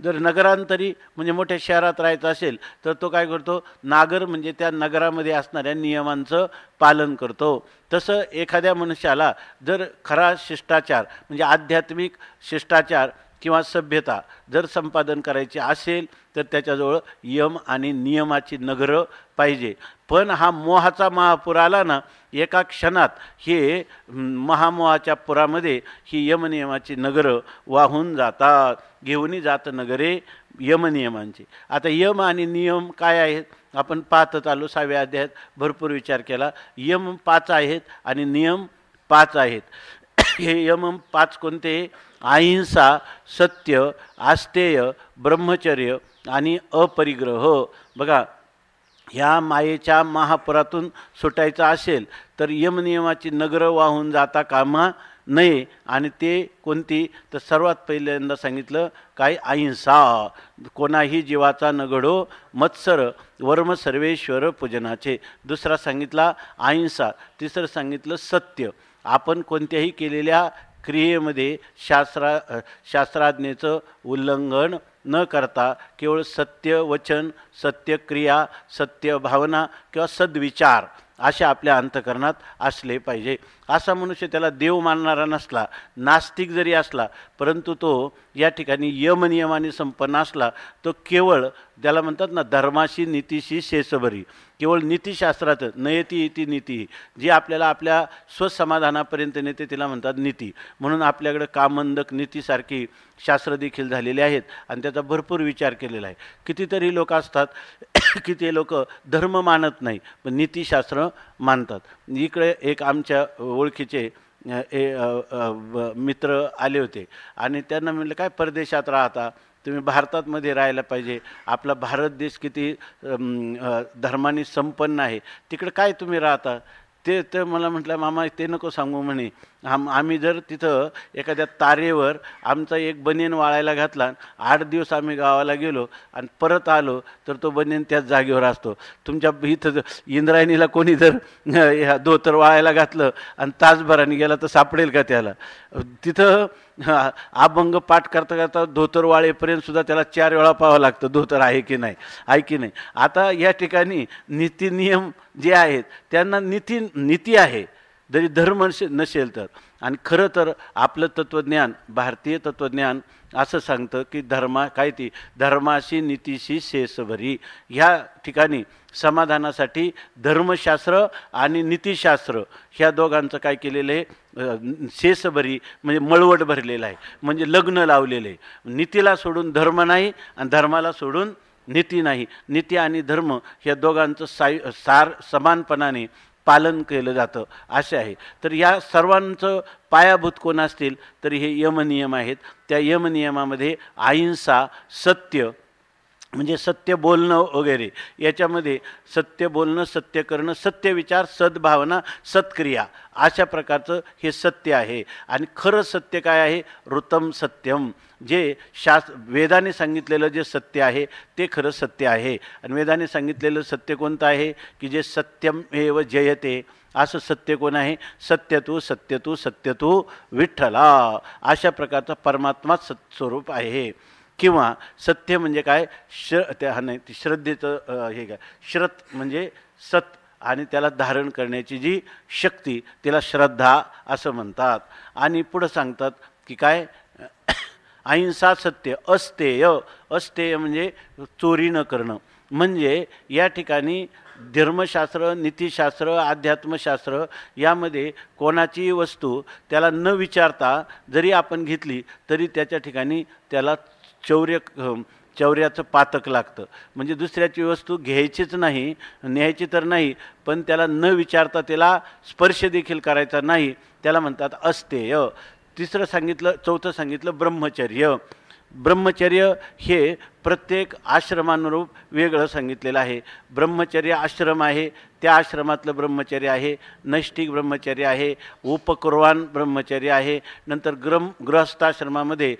जर नगरांतरी म्हणजे मोठ्या शहरात राहायचं असेल तर तो काय करतो, नागर म्हणजे त्या नगरामध्ये असणाऱ्या नियमांचं पालन करतो. तसं एखाद्या मनुष्याला जर खरा शिष्टाचार म्हणजे आध्यात्मिक शिष्टाचार किंवा सभ्यता जर संपादन करायची असेल तर त्याच्याजवळ यम आणि नियमाची नगरं पाहिजे. पण हा मोहाचा महापूर आला ना एका क्षणात हे महामोहाच्या पुरामध्ये ही यमनियमाची नगरं वाहून जातात. घेऊन जात नगरे यमनियमांची. आता यम आणि नियम काय आहेत आपण पाहतच आलो. 6व्या अध्यायात भरपूर विचार केला. यम 5 आहेत आणि नियम 5 आहेत. हे यम 5 कोणते, अहिंसा, सत्य, आस्तेय, ब्रह्मचर्य आणि अपरिग्रह. बघा ह्या मायेच्या महापुरातून सुटायचं असेल तर यमनियमाची नगरं वाहून जाता कामा नये. आणि ते कोणती तर सर्वात पहिल्यांदा सांगितलं काय, अहिंसा. कोणाही जीवाचा न घडो मत्सर वर्म सर्वेश्वर पूजनाचे. दुसरा सांगितला अहिंसा. तिसरं सांगितलं सत्य. आपण कोणत्याही केलेल्या क्रियेमध्ये शास्त्राज्ञेचं उल्लंघन न करता केवळ सत्य वचन, सत्य क्रिया, सत्य भावना किंवा सद्विचार अशा आपल्या अंतःकरणात असले पाहिजे. असा मनुष्य त्याला देव मानणारा नसला, नास्तिक जरी असला, परंतु तो या ठिकाणी यमनियमाने संपन्न असला तो केवळ त्याला म्हणतात ना धर्माशी नीतीशी शेषभरी. केवळ नीतिशास्त्रात नयती इति नीती जी आपल्याला आपल्या स्वसमाधानापर्यंत नेते तिला म्हणतात नीती. म्हणून आपल्याकडे कामंदक नीतीसारखी शास्त्र देखील झालेली आहेत आणि त्याचा भरपूर विचार केलेला आहे. कितीतरी लोक असतात की ते लोक धर्म मानत नाही पण नीतिशास्त्र मानतात. इकडे एक आमच्या ओळखीचे मित्र आले होते आणि त्यांना म्हणलं काय परदेशात राहता, तुम्ही भारतात मध्ये राहायला पाहिजे, आपला भारत देश किती धर्माने संपन्न आहे, तिकडे काय तुम्ही राहता. ते मला म्हटलं मामा ते नको सांगू म्हणे, आम्ही जर तिथं एखाद्या तारेवर आमचा एक बनियन वाळायला घातला, 8 दिवस आम्ही गावाला गेलो आणि परत आलो तर तो बनियन त्याच जागेवर असतो. तुमच्या इथं इंद्रायणीला कोणी जर ह्या धोतर वाळायला घातलं आणि तासभराने गेला तर सापडेल का त्याला. तिथं अभंग पाठ करता करता धोतर वाळेपर्यंत सुद्धा त्याला 4 वेळा पाहावं लागतं धोतर आहे की नाही, आहे की नाही. आता या ठिकाणी नीती नियम जे आहेत त्यांना नीती आहे जरी धर्म नसेल तर. आणि खरं तर आपलं तत्त्वज्ञान भारतीय तत्त्वज्ञान असं सांगतं की ती धर्माशी नीतीशी शेषभरी. ह्या ठिकाणी समाधानासाठी धर्मशास्त्र आणि नीतिशास्त्र ह्या दोघांचं काय केलेलं आहे शेषभरी म्हणजे मळवट भरलेलं आहे, म्हणजे लग्न लावलेलं आहे. नीतीला सोडून धर्म नाही आणि धर्माला सोडून नीती नाही. नीती आणि धर्म ह्या दोघांचं सार समानपणाने पालन केलं जातं असे आहे. तर या सर्वांचं पायाभूत कोण असतील तर हे यमनियम आहेत. त्या यमनियमामध्ये अहिंसा, सत्य म्हणजे सत्य बोलणं वगैरे, याच्यामध्ये सत्य बोलणं, सत्य करणं, सत्य विचार, सद्भावना, सत्क्रिया अशा प्रकारचं हे सत्य आहे. आणि खरं सत्य काय आहे, ऋतम सत्यम, जे वेदाने सांगितलेलं जे सत्य आहे ते खरं सत्य आहे. आणि वेदाने सांगितलेलं सत्य कोणतं आहे की जे सत्यम एव जयते, असं सत्य कोण आहे, सत्यतू सत्यतू सत्यतू विठ्ठला, अशा प्रकारचा परमात्मा सत्स्वरूप आहे. किंवा सत्य म्हणजे काय श्रद्धेचं हे काय श्रत म्हणजे सत आणि त्याला धारण करण्याची जी शक्ती तिला श्रद्धा असं म्हणतात. आणि पुढं सांगतात की काय अहिंसा सत्य अस्तेय, अस्तेय म्हणजे चोरी न करणं. म्हणजे या ठिकाणी धर्मशास्त्र, नीतिशास्त्र, अध्यात्मशास्त्र यामध्ये कोणाची वस्तू त्याला न विचारता जरी आपण घेतली तरी त्याच्या ठिकाणी त्याला चौर्याचं पातक लागतं. म्हणजे दुसऱ्याची वस्तू घ्यायचीच नाही, न्यायची तर नाही, पण त्याला न विचारता त्याला स्पर्श देखील करायचा नाही, त्याला म्हणतात अस्तेय. चौथं सांगितलं ब्रह्मचर्य. ब्रह्मचर्य हे प्रत्येक आश्रमानुरूप वेगळं सांगितलेलं आहे. ब्रह्मचर्य आश्रम आहे, त्या आश्रमातलं ब्रह्मचर्य आहे, नैष्ठिक ब्रह्मचर्य आहे, उपकुर्वाण ब्रह्मचर्य आहे. नंतर गृहस्थाश्रमामध्ये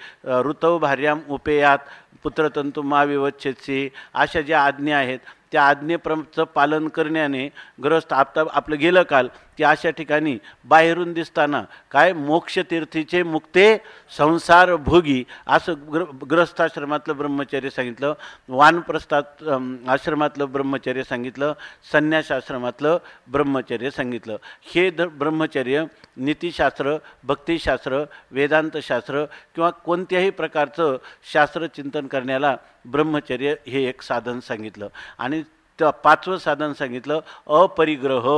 ऋतव भार्याम उपेयात पुत्रतंतु मा विवच्छेदसी अशा ज्या आज्ञा आहेत त्या आज्ञेचं पालन करण्याने गृहस्थ आपलं गेलं काल की अशा ठिकाणी बाहेरून दिसताना काय मोक्षतीर्थीचे मुक्ते संसार भोगी असं गृहस्थाश्रमातलं ब्रह्मचर्य सांगितलं, वानप्रस्थात आश्रमातलं ब्रह्मचर्य सांगितलं, संन्यास आश्रमातलं ब्रह्मचर्य सांगितलं. हे ब्रह्मचर्य नीतिशास्त्र, भक्तिशास्त्र, वेदांतशास्त्र किंवा कोणत्याही प्रकारचं शास्त्रचिंतन करण्याला ब्रह्मचर्य हे एक साधन सांगितलं. आणि 5वं साधन सांगितलं अपरिग्रह.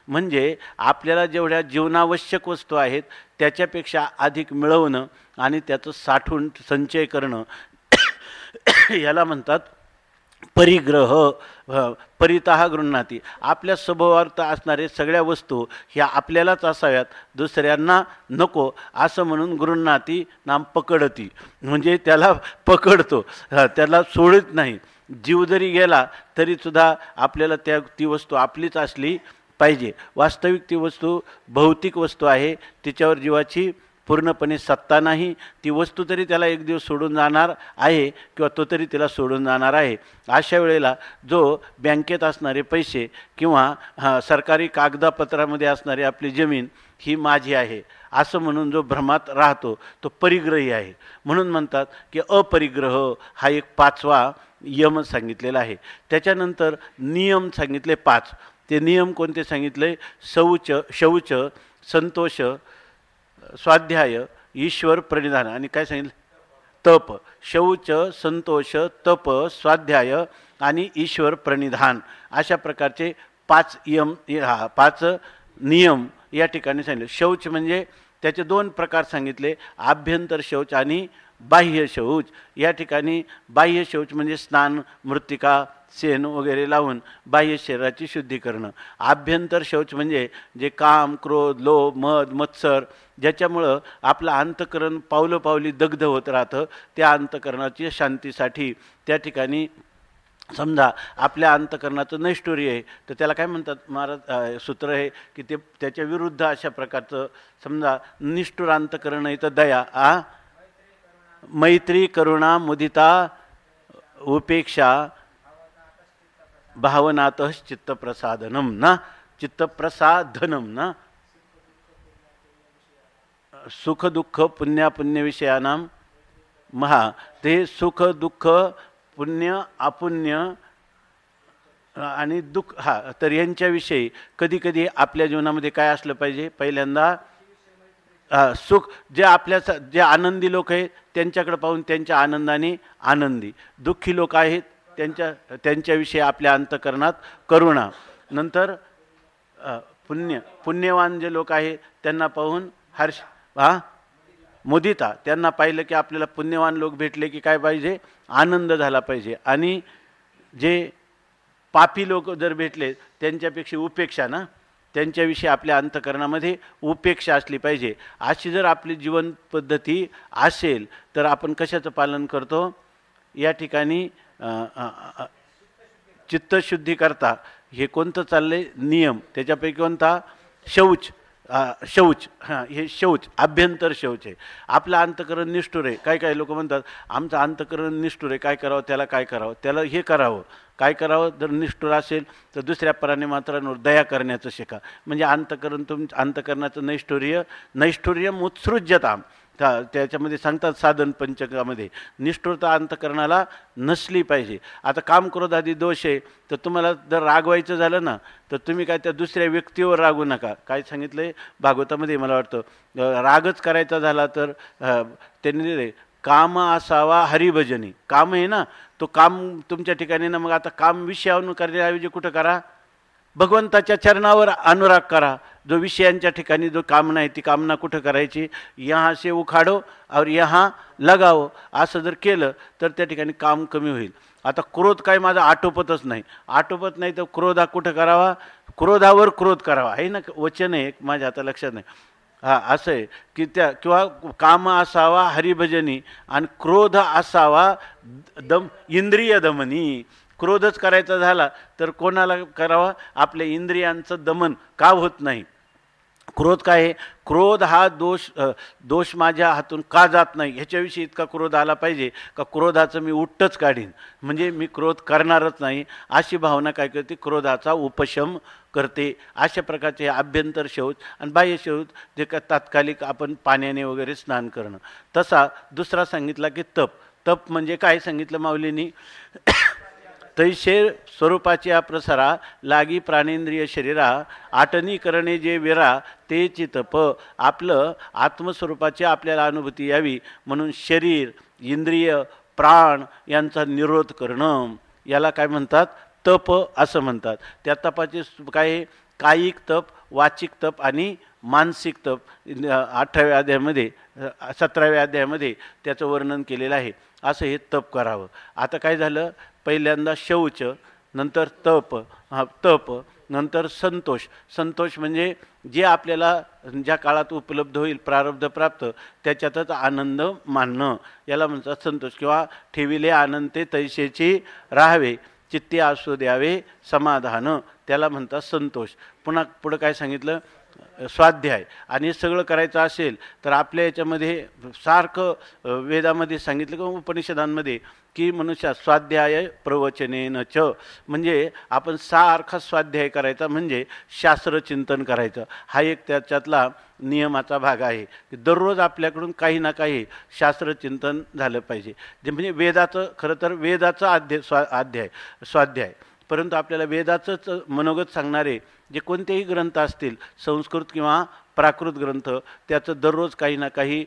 म्हणजे आपल्याला जेवढ्या जीवनावश्यक वस्तू आहेत त्याच्यापेक्षा अधिक मिळवणं आणि त्याचं साठवून संचय करणं याला म्हणतात परिग्रह. परितः गृह्णाती, आपल्या स्वभावार्थ असणारे सगळ्या वस्तू ह्या आपल्यालाच असाव्यात, दुसऱ्यांना नको असं म्हणून गृह्णाती नाम पकडती, म्हणजे त्याला पकडतो, त्याला सोडत नाही. जीव जरी गेला तरीसुद्धा आपल्याला ती वस्तू आपलीच असली पाहिजे. वास्तविक ती वस्तू भौतिक वस्तू आहे, तिच्यावर जीवाची पूर्णपणे सत्ता नाही. ती वस्तू तरी त्याला एक दिवस सोडून जाणार आहे किंवा तो तरी तिला सोडून जाणार आहे. अशा वेळेला जो बँकेत असणारे पैसे किंवा सरकारी कागदापत्रामध्ये असणारी आपली जमीन ही माझी आहे असं म्हणून जो भ्रमात राहतो तो परिग्रही आहे. म्हणून म्हणतात की अपरिग्रह हा एक 5वा यम सांगितलेला आहे. त्याच्यानंतर नियम सांगितले 5. ते नियम कोणते सांगितले, शौच, संतोष, स्वाध्याय, ईश्वर प्रणिधान आणि काय सांगितलं तप, शौच, संतोष, तप, स्वाध्याय आणि ईश्वर प्रणिधान अशा प्रकारचे 5 नियम या ठिकाणी सांगितले. शौच म्हणजे त्याचे 2 प्रकार सांगितले, आभ्यंतर शौच आणि बाह्य शौच. या ठिकाणी बाह्य शौच म्हणजे स्नान, मृत्तिका, शेण वगैरे लावून बाह्य शरीराची शुद्धी करणं. आभ्यंतर शौच म्हणजे जे काम, क्रोध, लोभ, मद, मत्सर ज्याच्यामुळं आपलं अंतःकरण पावलोपावली दग्ध होत राहतं, त्या अंतःकरणाची शांतीसाठी त्या ठिकाणी समजा आपल्या अंतःकरणाचं नैष्ठुर्य आहे तर त्याला काय म्हणतात महाराज, सूत्र आहे की ते त्याच्या विरुद्ध अशा प्रकारचं समजा निष्ठुर अंतःकरण आहे तर दया, मैत्री, करुणा, मुदिता, उपेक्षा, भावनातः चित्तप्रसादनम ना, चित्तप्रसाधनम ना, सुख दुःख पुण्य विषयानाम महा. ते सुख दुःख पुण्य अपुण्य आणि दुःख तर यांच्याविषयी कधी कधी आपल्या जीवनामध्ये काय असलं पाहिजे. पहिल्यांदा सुख, जे आनंदी लोक आहेत त्यांच्याकडे पाहून त्यांच्या आनंदाने आनंदी, दुःखी लोक आहेत त्यांच्याविषयी आपल्या अंतःकरणात करुणा. नंतर पुण्यवान जे लोक आहेत त्यांना पाहून हर्ष, मुदिता, त्यांना पाहिलं की आपल्याला पुण्यवान लोक भेटले की काय पाहिजे, आनंद झाला पाहिजे. आणि जे पापी लोक जर भेटले त्यांच्यापेक्षा उपेक्षा ना, त्यांच्याविषयी आपल्या अंतःकरणामध्ये उपेक्षा असली पाहिजे. अशी जर आपली जीवन पद्धती असेल तर आपण कशाचं पालन करतो. या ठिकाणी चित्तशुद्धी करता हे कोणतं चाललंय नियम, त्याच्यापैकी कोणता शौच. हे शौच आभ्यंतर शौच आहे. आपलं अंतःकरण निष्ठुर आहे. काही लोक म्हणतात आमचं अंतःकरण निष्ठुर आहे, काय करावं, त्याला काय करावं, त्याला हे करावं, काय करावं. जर निष्ठुर असेल तर दुसऱ्या प्राणीमात्रांवर दया करण्याचं शिका. म्हणजे अंतःकरणाचं नैष्ठुर्यम उत्सृज्यताम, त्याच्यामध्ये सांगतात साधन पंचकामध्ये निष्ठुरता अंतःकरणाला नसली पाहिजे. आता काम क्रोध आदी दोष आहे तर तुम्हाला जर रागवायचं झालं ना तर तुम्ही काय त्या दुसऱ्या व्यक्तीवर रागू नका. काय सांगितलंय भागवतामध्ये मला वाटतं, रागच करायचा झाला तर त्यांनी दिले काम असावा हरिभजनी. काम आहे ना, तो काम तुमच्या ठिकाणी ना, मग आता काम विषयावरून करण्याऐवजी कुठं करा, भगवंताच्या चरणावर अनुराग करा. जो विषयांच्या ठिकाणी जो कामना आहे ती कामना कुठं करायची, यहाँ से उखाडो और यहाँ लगाओ. असं जर केलं तर त्या ठिकाणी काम कमी होईल. आता क्रोध काय माझा आटोपत नाही तर क्रोध हा कुठं करावा, क्रोधावर क्रोध करावा आहे ना, वचन आहे माझ्या आता लक्षात नाही. असं आहे की किंवा काम असावा हरिभजनी आणि क्रोध असावा इंद्रिय दमनी. क्रोधच करायचा झाला तर कोणाला करावा, आपल्या इंद्रियांचं दमन का होत नाही. क्रोध काय आहे, क्रोध हा दोष माझ्या हातून का जात नाही ह्याच्याविषयी इतका क्रोध आला पाहिजे का क्रोधाचं मी उट्टच काढीन, म्हणजे मी क्रोध करणारच नाही अशी भावना काय करते, क्रोधाचा उपशम करते. अशा प्रकारचे आभ्यंतर शौच आणि बाह्य शौच जे का तात्कालिक आपण पाण्याने वगैरे स्नान करणं. तसा दुसरा सांगितला की तप म्हणजे काय सांगितलं माऊलींनी, तैसे स्वरूपाच्या प्रसारा लागी प्राणेंद्रिय शरीरा आटनी करणे जे विरा ते चितप. आपलं आत्मस्वरूपाची आपल्याला अनुभूती यावी म्हणून शरीर, इंद्रिय, प्राण यांचा निरोध करणं याला काय म्हणतात, तप असं म्हणतात. त्या तपाचे काय, कायिक तप, वाचिक तप आणि मानसिक तप 18व्या अध्यायामध्ये 17व्या अध्यायामध्ये त्याचं वर्णन केलेलं आहे. असं हे तप करावं. आता काय झालं, पहिल्यांदा शौच, नंतर तप, नंतर संतोष म्हणजे जे आपल्याला ज्या काळात उपलब्ध होईल प्रारब्ध प्राप्त त्याच्यातच आनंद मानणं याला म्हणतात संतोष. किंवा ठेविले आनंदे तैसेची राहावे चित्ती असू द्यावे समाधान त्याला म्हणतात संतोष. पुढं काय सांगितलं, स्वाध्याय. आणि हे सगळं करायचं असेल तर आपल्या याच्यामध्ये सारखं वेदामध्ये सांगितलं किंवा उपनिषदांमध्ये की मनुष्य स्वाध्याय प्रवचनेन च, म्हणजे आपण सारखा स्वाध्याय करायचा म्हणजे शास्त्रचिंतन करायचं. हा एक त्याच्यातला नियमाचा भाग आहे की दररोज आपल्याकडून काही ना काही शास्त्रचिंतन झालं पाहिजे. जे म्हणजे वेदाचं, खरं तर वेदाचं स्वाध्याय, परंतु आपल्याला वेदाचंच मनोगत सांगणारे जे कोणतेही ग्रंथ असतील, संस्कृत किंवा प्राकृत ग्रंथ, त्याचं दररोज काही ना काही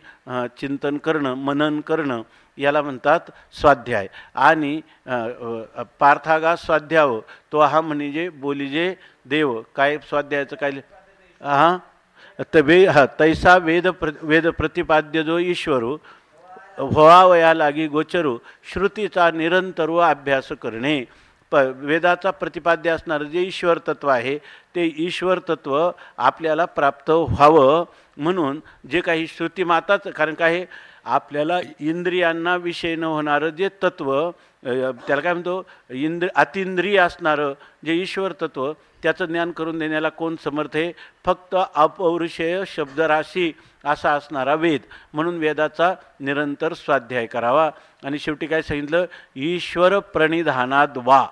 चिंतन करणं, मनन करणं, याला म्हणतात स्वाध्याय. आणि पार्थागास स्वाध्याव तो हा म्हणजे बोलिजे देव. काय स्वाध्यायाचं काय हां तैसा वेद प्रतिपाद्य जो ईश्वरू व्हावया लागी गोचरू श्रुतीचा निरंतर व अभ्यास करणे. वेदाचा प्रतिपाद्य असणारं जे ईश्वर तत्व आहे ते ईश्वर तत्व आपल्याला प्राप्त व्हावं म्हणून जे काही श्रुतीमाताच, कारण काय आपल्याला इंद्रियांना विषय न होणारं जे तत्व, त्याला काय म्हणतो अतिंद्रिय असणारं जे ईश्वर तत्व, त्याचं ज्ञान करून देण्याला कोण समर्थ आहे? फक्त अपौरुषेय शब्दराशी असा असणारा वेद. म्हणून वेदाचा निरंतर स्वाध्याय करावा. आणि शेवटी काय सांगितलं? ईश्वर प्रणिधानाद वा,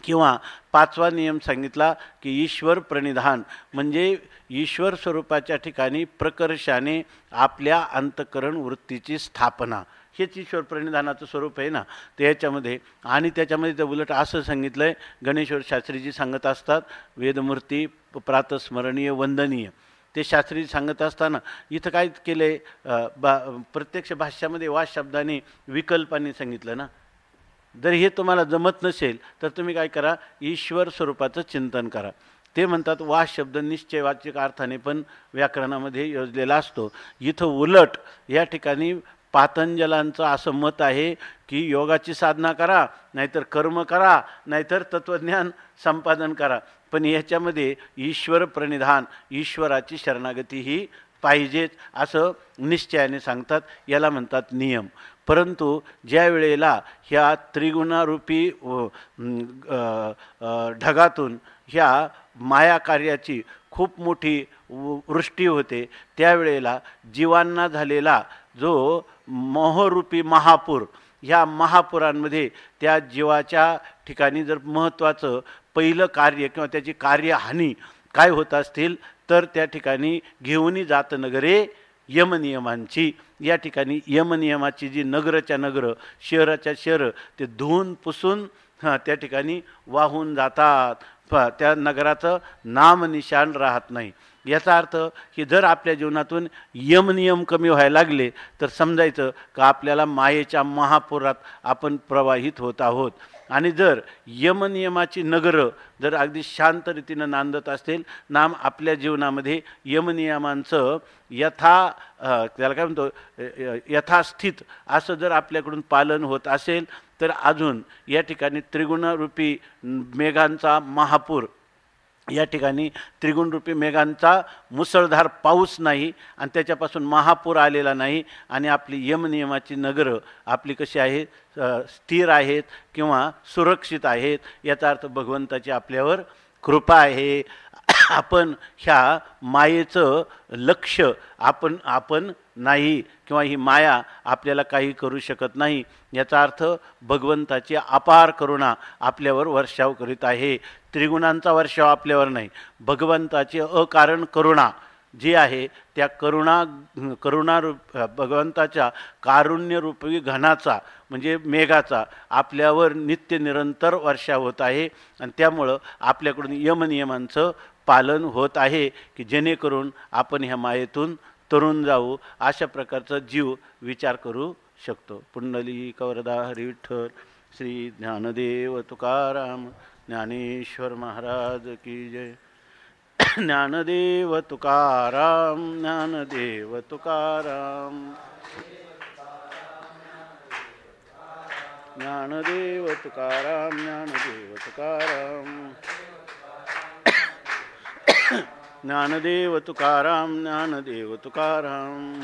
किंवा 5वा नियम सांगितला की ईश्वर प्रणिधान म्हणजे ईश्वर स्वरूपाच्या ठिकाणी प्रकर्षाने आपल्या अंतःकरण वृत्तीची स्थापना, हेच ईश्वर प्रणिधानाचं स्वरूप आहे ना. तर याच्यामध्ये आणि त्याच्यामध्ये ते उलट असं सांगितलं आहे, गणेश्वर शास्त्रीजी सांगत असतात, वेदमूर्ती प्रातस्मरणीय वंदनीय, ते शास्त्री सांगत असताना इथं काय केलं आहे, प्रत्यक्ष भाष्यामध्ये वा शब्दाने विकल्पाने सांगितलं ना. जर हे तुम्हाला जमत नसेल तर तुम्ही काय करा, ईश्वर स्वरूपाचं चिंतन करा. ते म्हणतात वा शब्द निश्चयवाचक अर्थाने पण व्याकरणामध्ये योजलेला असतो. इथं उलट या ठिकाणी पातंजलांचं असं मत आहे की योगाची साधना करा, नाहीतर कर्म करा, नाहीतर तत्त्वज्ञान संपादन करा, पण याच्यामध्ये ईश्वर प्रणिधान, ईश्वराची शरणागती ही पाहिजेच असं निश्चयाने सांगतात. याला म्हणतात नियम. परंतु ज्या वेळेला ह्या त्रिगुणारूपी ढगातून ह्या माया कार्याची खूप मोठी वृष्टी होते, त्यावेळेला जीवांना झालेला जो मोहरूपी महापूर, ह्या महापुरांमध्ये त्या जीवाच्या ठिकाणी जर महत्त्वाचं पहिलं कार्य किंवा त्याची कार्यहानी काय होत असतील तर त्या ठिकाणी घेऊन जात नगरे यमनियमांची. या ठिकाणी यमनियमाची जी नगरच्या नगर, शहराच्या शहर ते धुवून पुसून त्या ठिकाणी वाहून जातात. त्या नगराचं नामनिशाण राहत नाही. याचा अर्थ की जर आपल्या जीवनातून यमनियम कमी व्हायला लागले तर समजायचं का आपल्याला मायेच्या महापुरात आपण प्रवाहित होत आहोत. आणि जर यमनियमाची नगरं जर अगदी शांत रीतीनं नांदत असतील, नाम आपल्या जीवनामध्ये यमनियमांचं त्याला काय म्हणतो यथास्थित असं जर आपल्याकडून पालन होत असेल तर अजून या ठिकाणी त्रिगुणरूपी मेघांचा महापूर, या ठिकाणी त्रिगुणरूपी मेघांचा मुसळधार पाऊस नाही आणि त्याच्यापासून महापूर आलेला नाही, आणि आपली यमनियमाची नगरं आपली कशी आहेत, स्थिर आहेत किंवा सुरक्षित आहेत. याचा अर्थ भगवंताची आपल्यावर कृपा आहे. आपण ह्या मायेचं लक्ष आपण नाही, किंवा ही माया आपल्याला काही करू शकत नाही. याचा अर्थ भगवंताची अपार करुणा आपल्यावर वर्षाव करीत आहे. त्रिगुणांचा वर्षाव आपल्यावर नाही, भगवंताची अकारण करुणा जी आहे त्या भगवंताच्या कारुण्यरूपी घनाचा म्हणजे मेघाचा आपल्यावर नित्य निरंतर वर्षाव होत आहे. आणि त्यामुळं आपल्याकडून यमनियमांचं पालन होत आहे की जेणेकरून आपण ह्या मायेतून तरुण जाऊ, अशा प्रकारचा जीव विचार करू शकतो. पुंडलिक वरदा हरी विठ्ठल. श्री ज्ञानदेव तुकाराम ज्ञानेश्वर महाराज की जय. ज्ञानदेव तुकाराम ज्ञानदेव तुकाराम ज्ञानदेव तुकाराम ज्ञानदेव तुकाराम ज्ञानदेव तुकाराम ज्ञानदेव तुकाराम.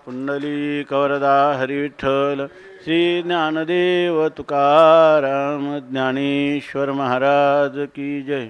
पुंडलिक वरदा हरी विठ्ठल. श्री ज्ञानदेव तुकाराम ज्ञानेश्वर महाराज की जय.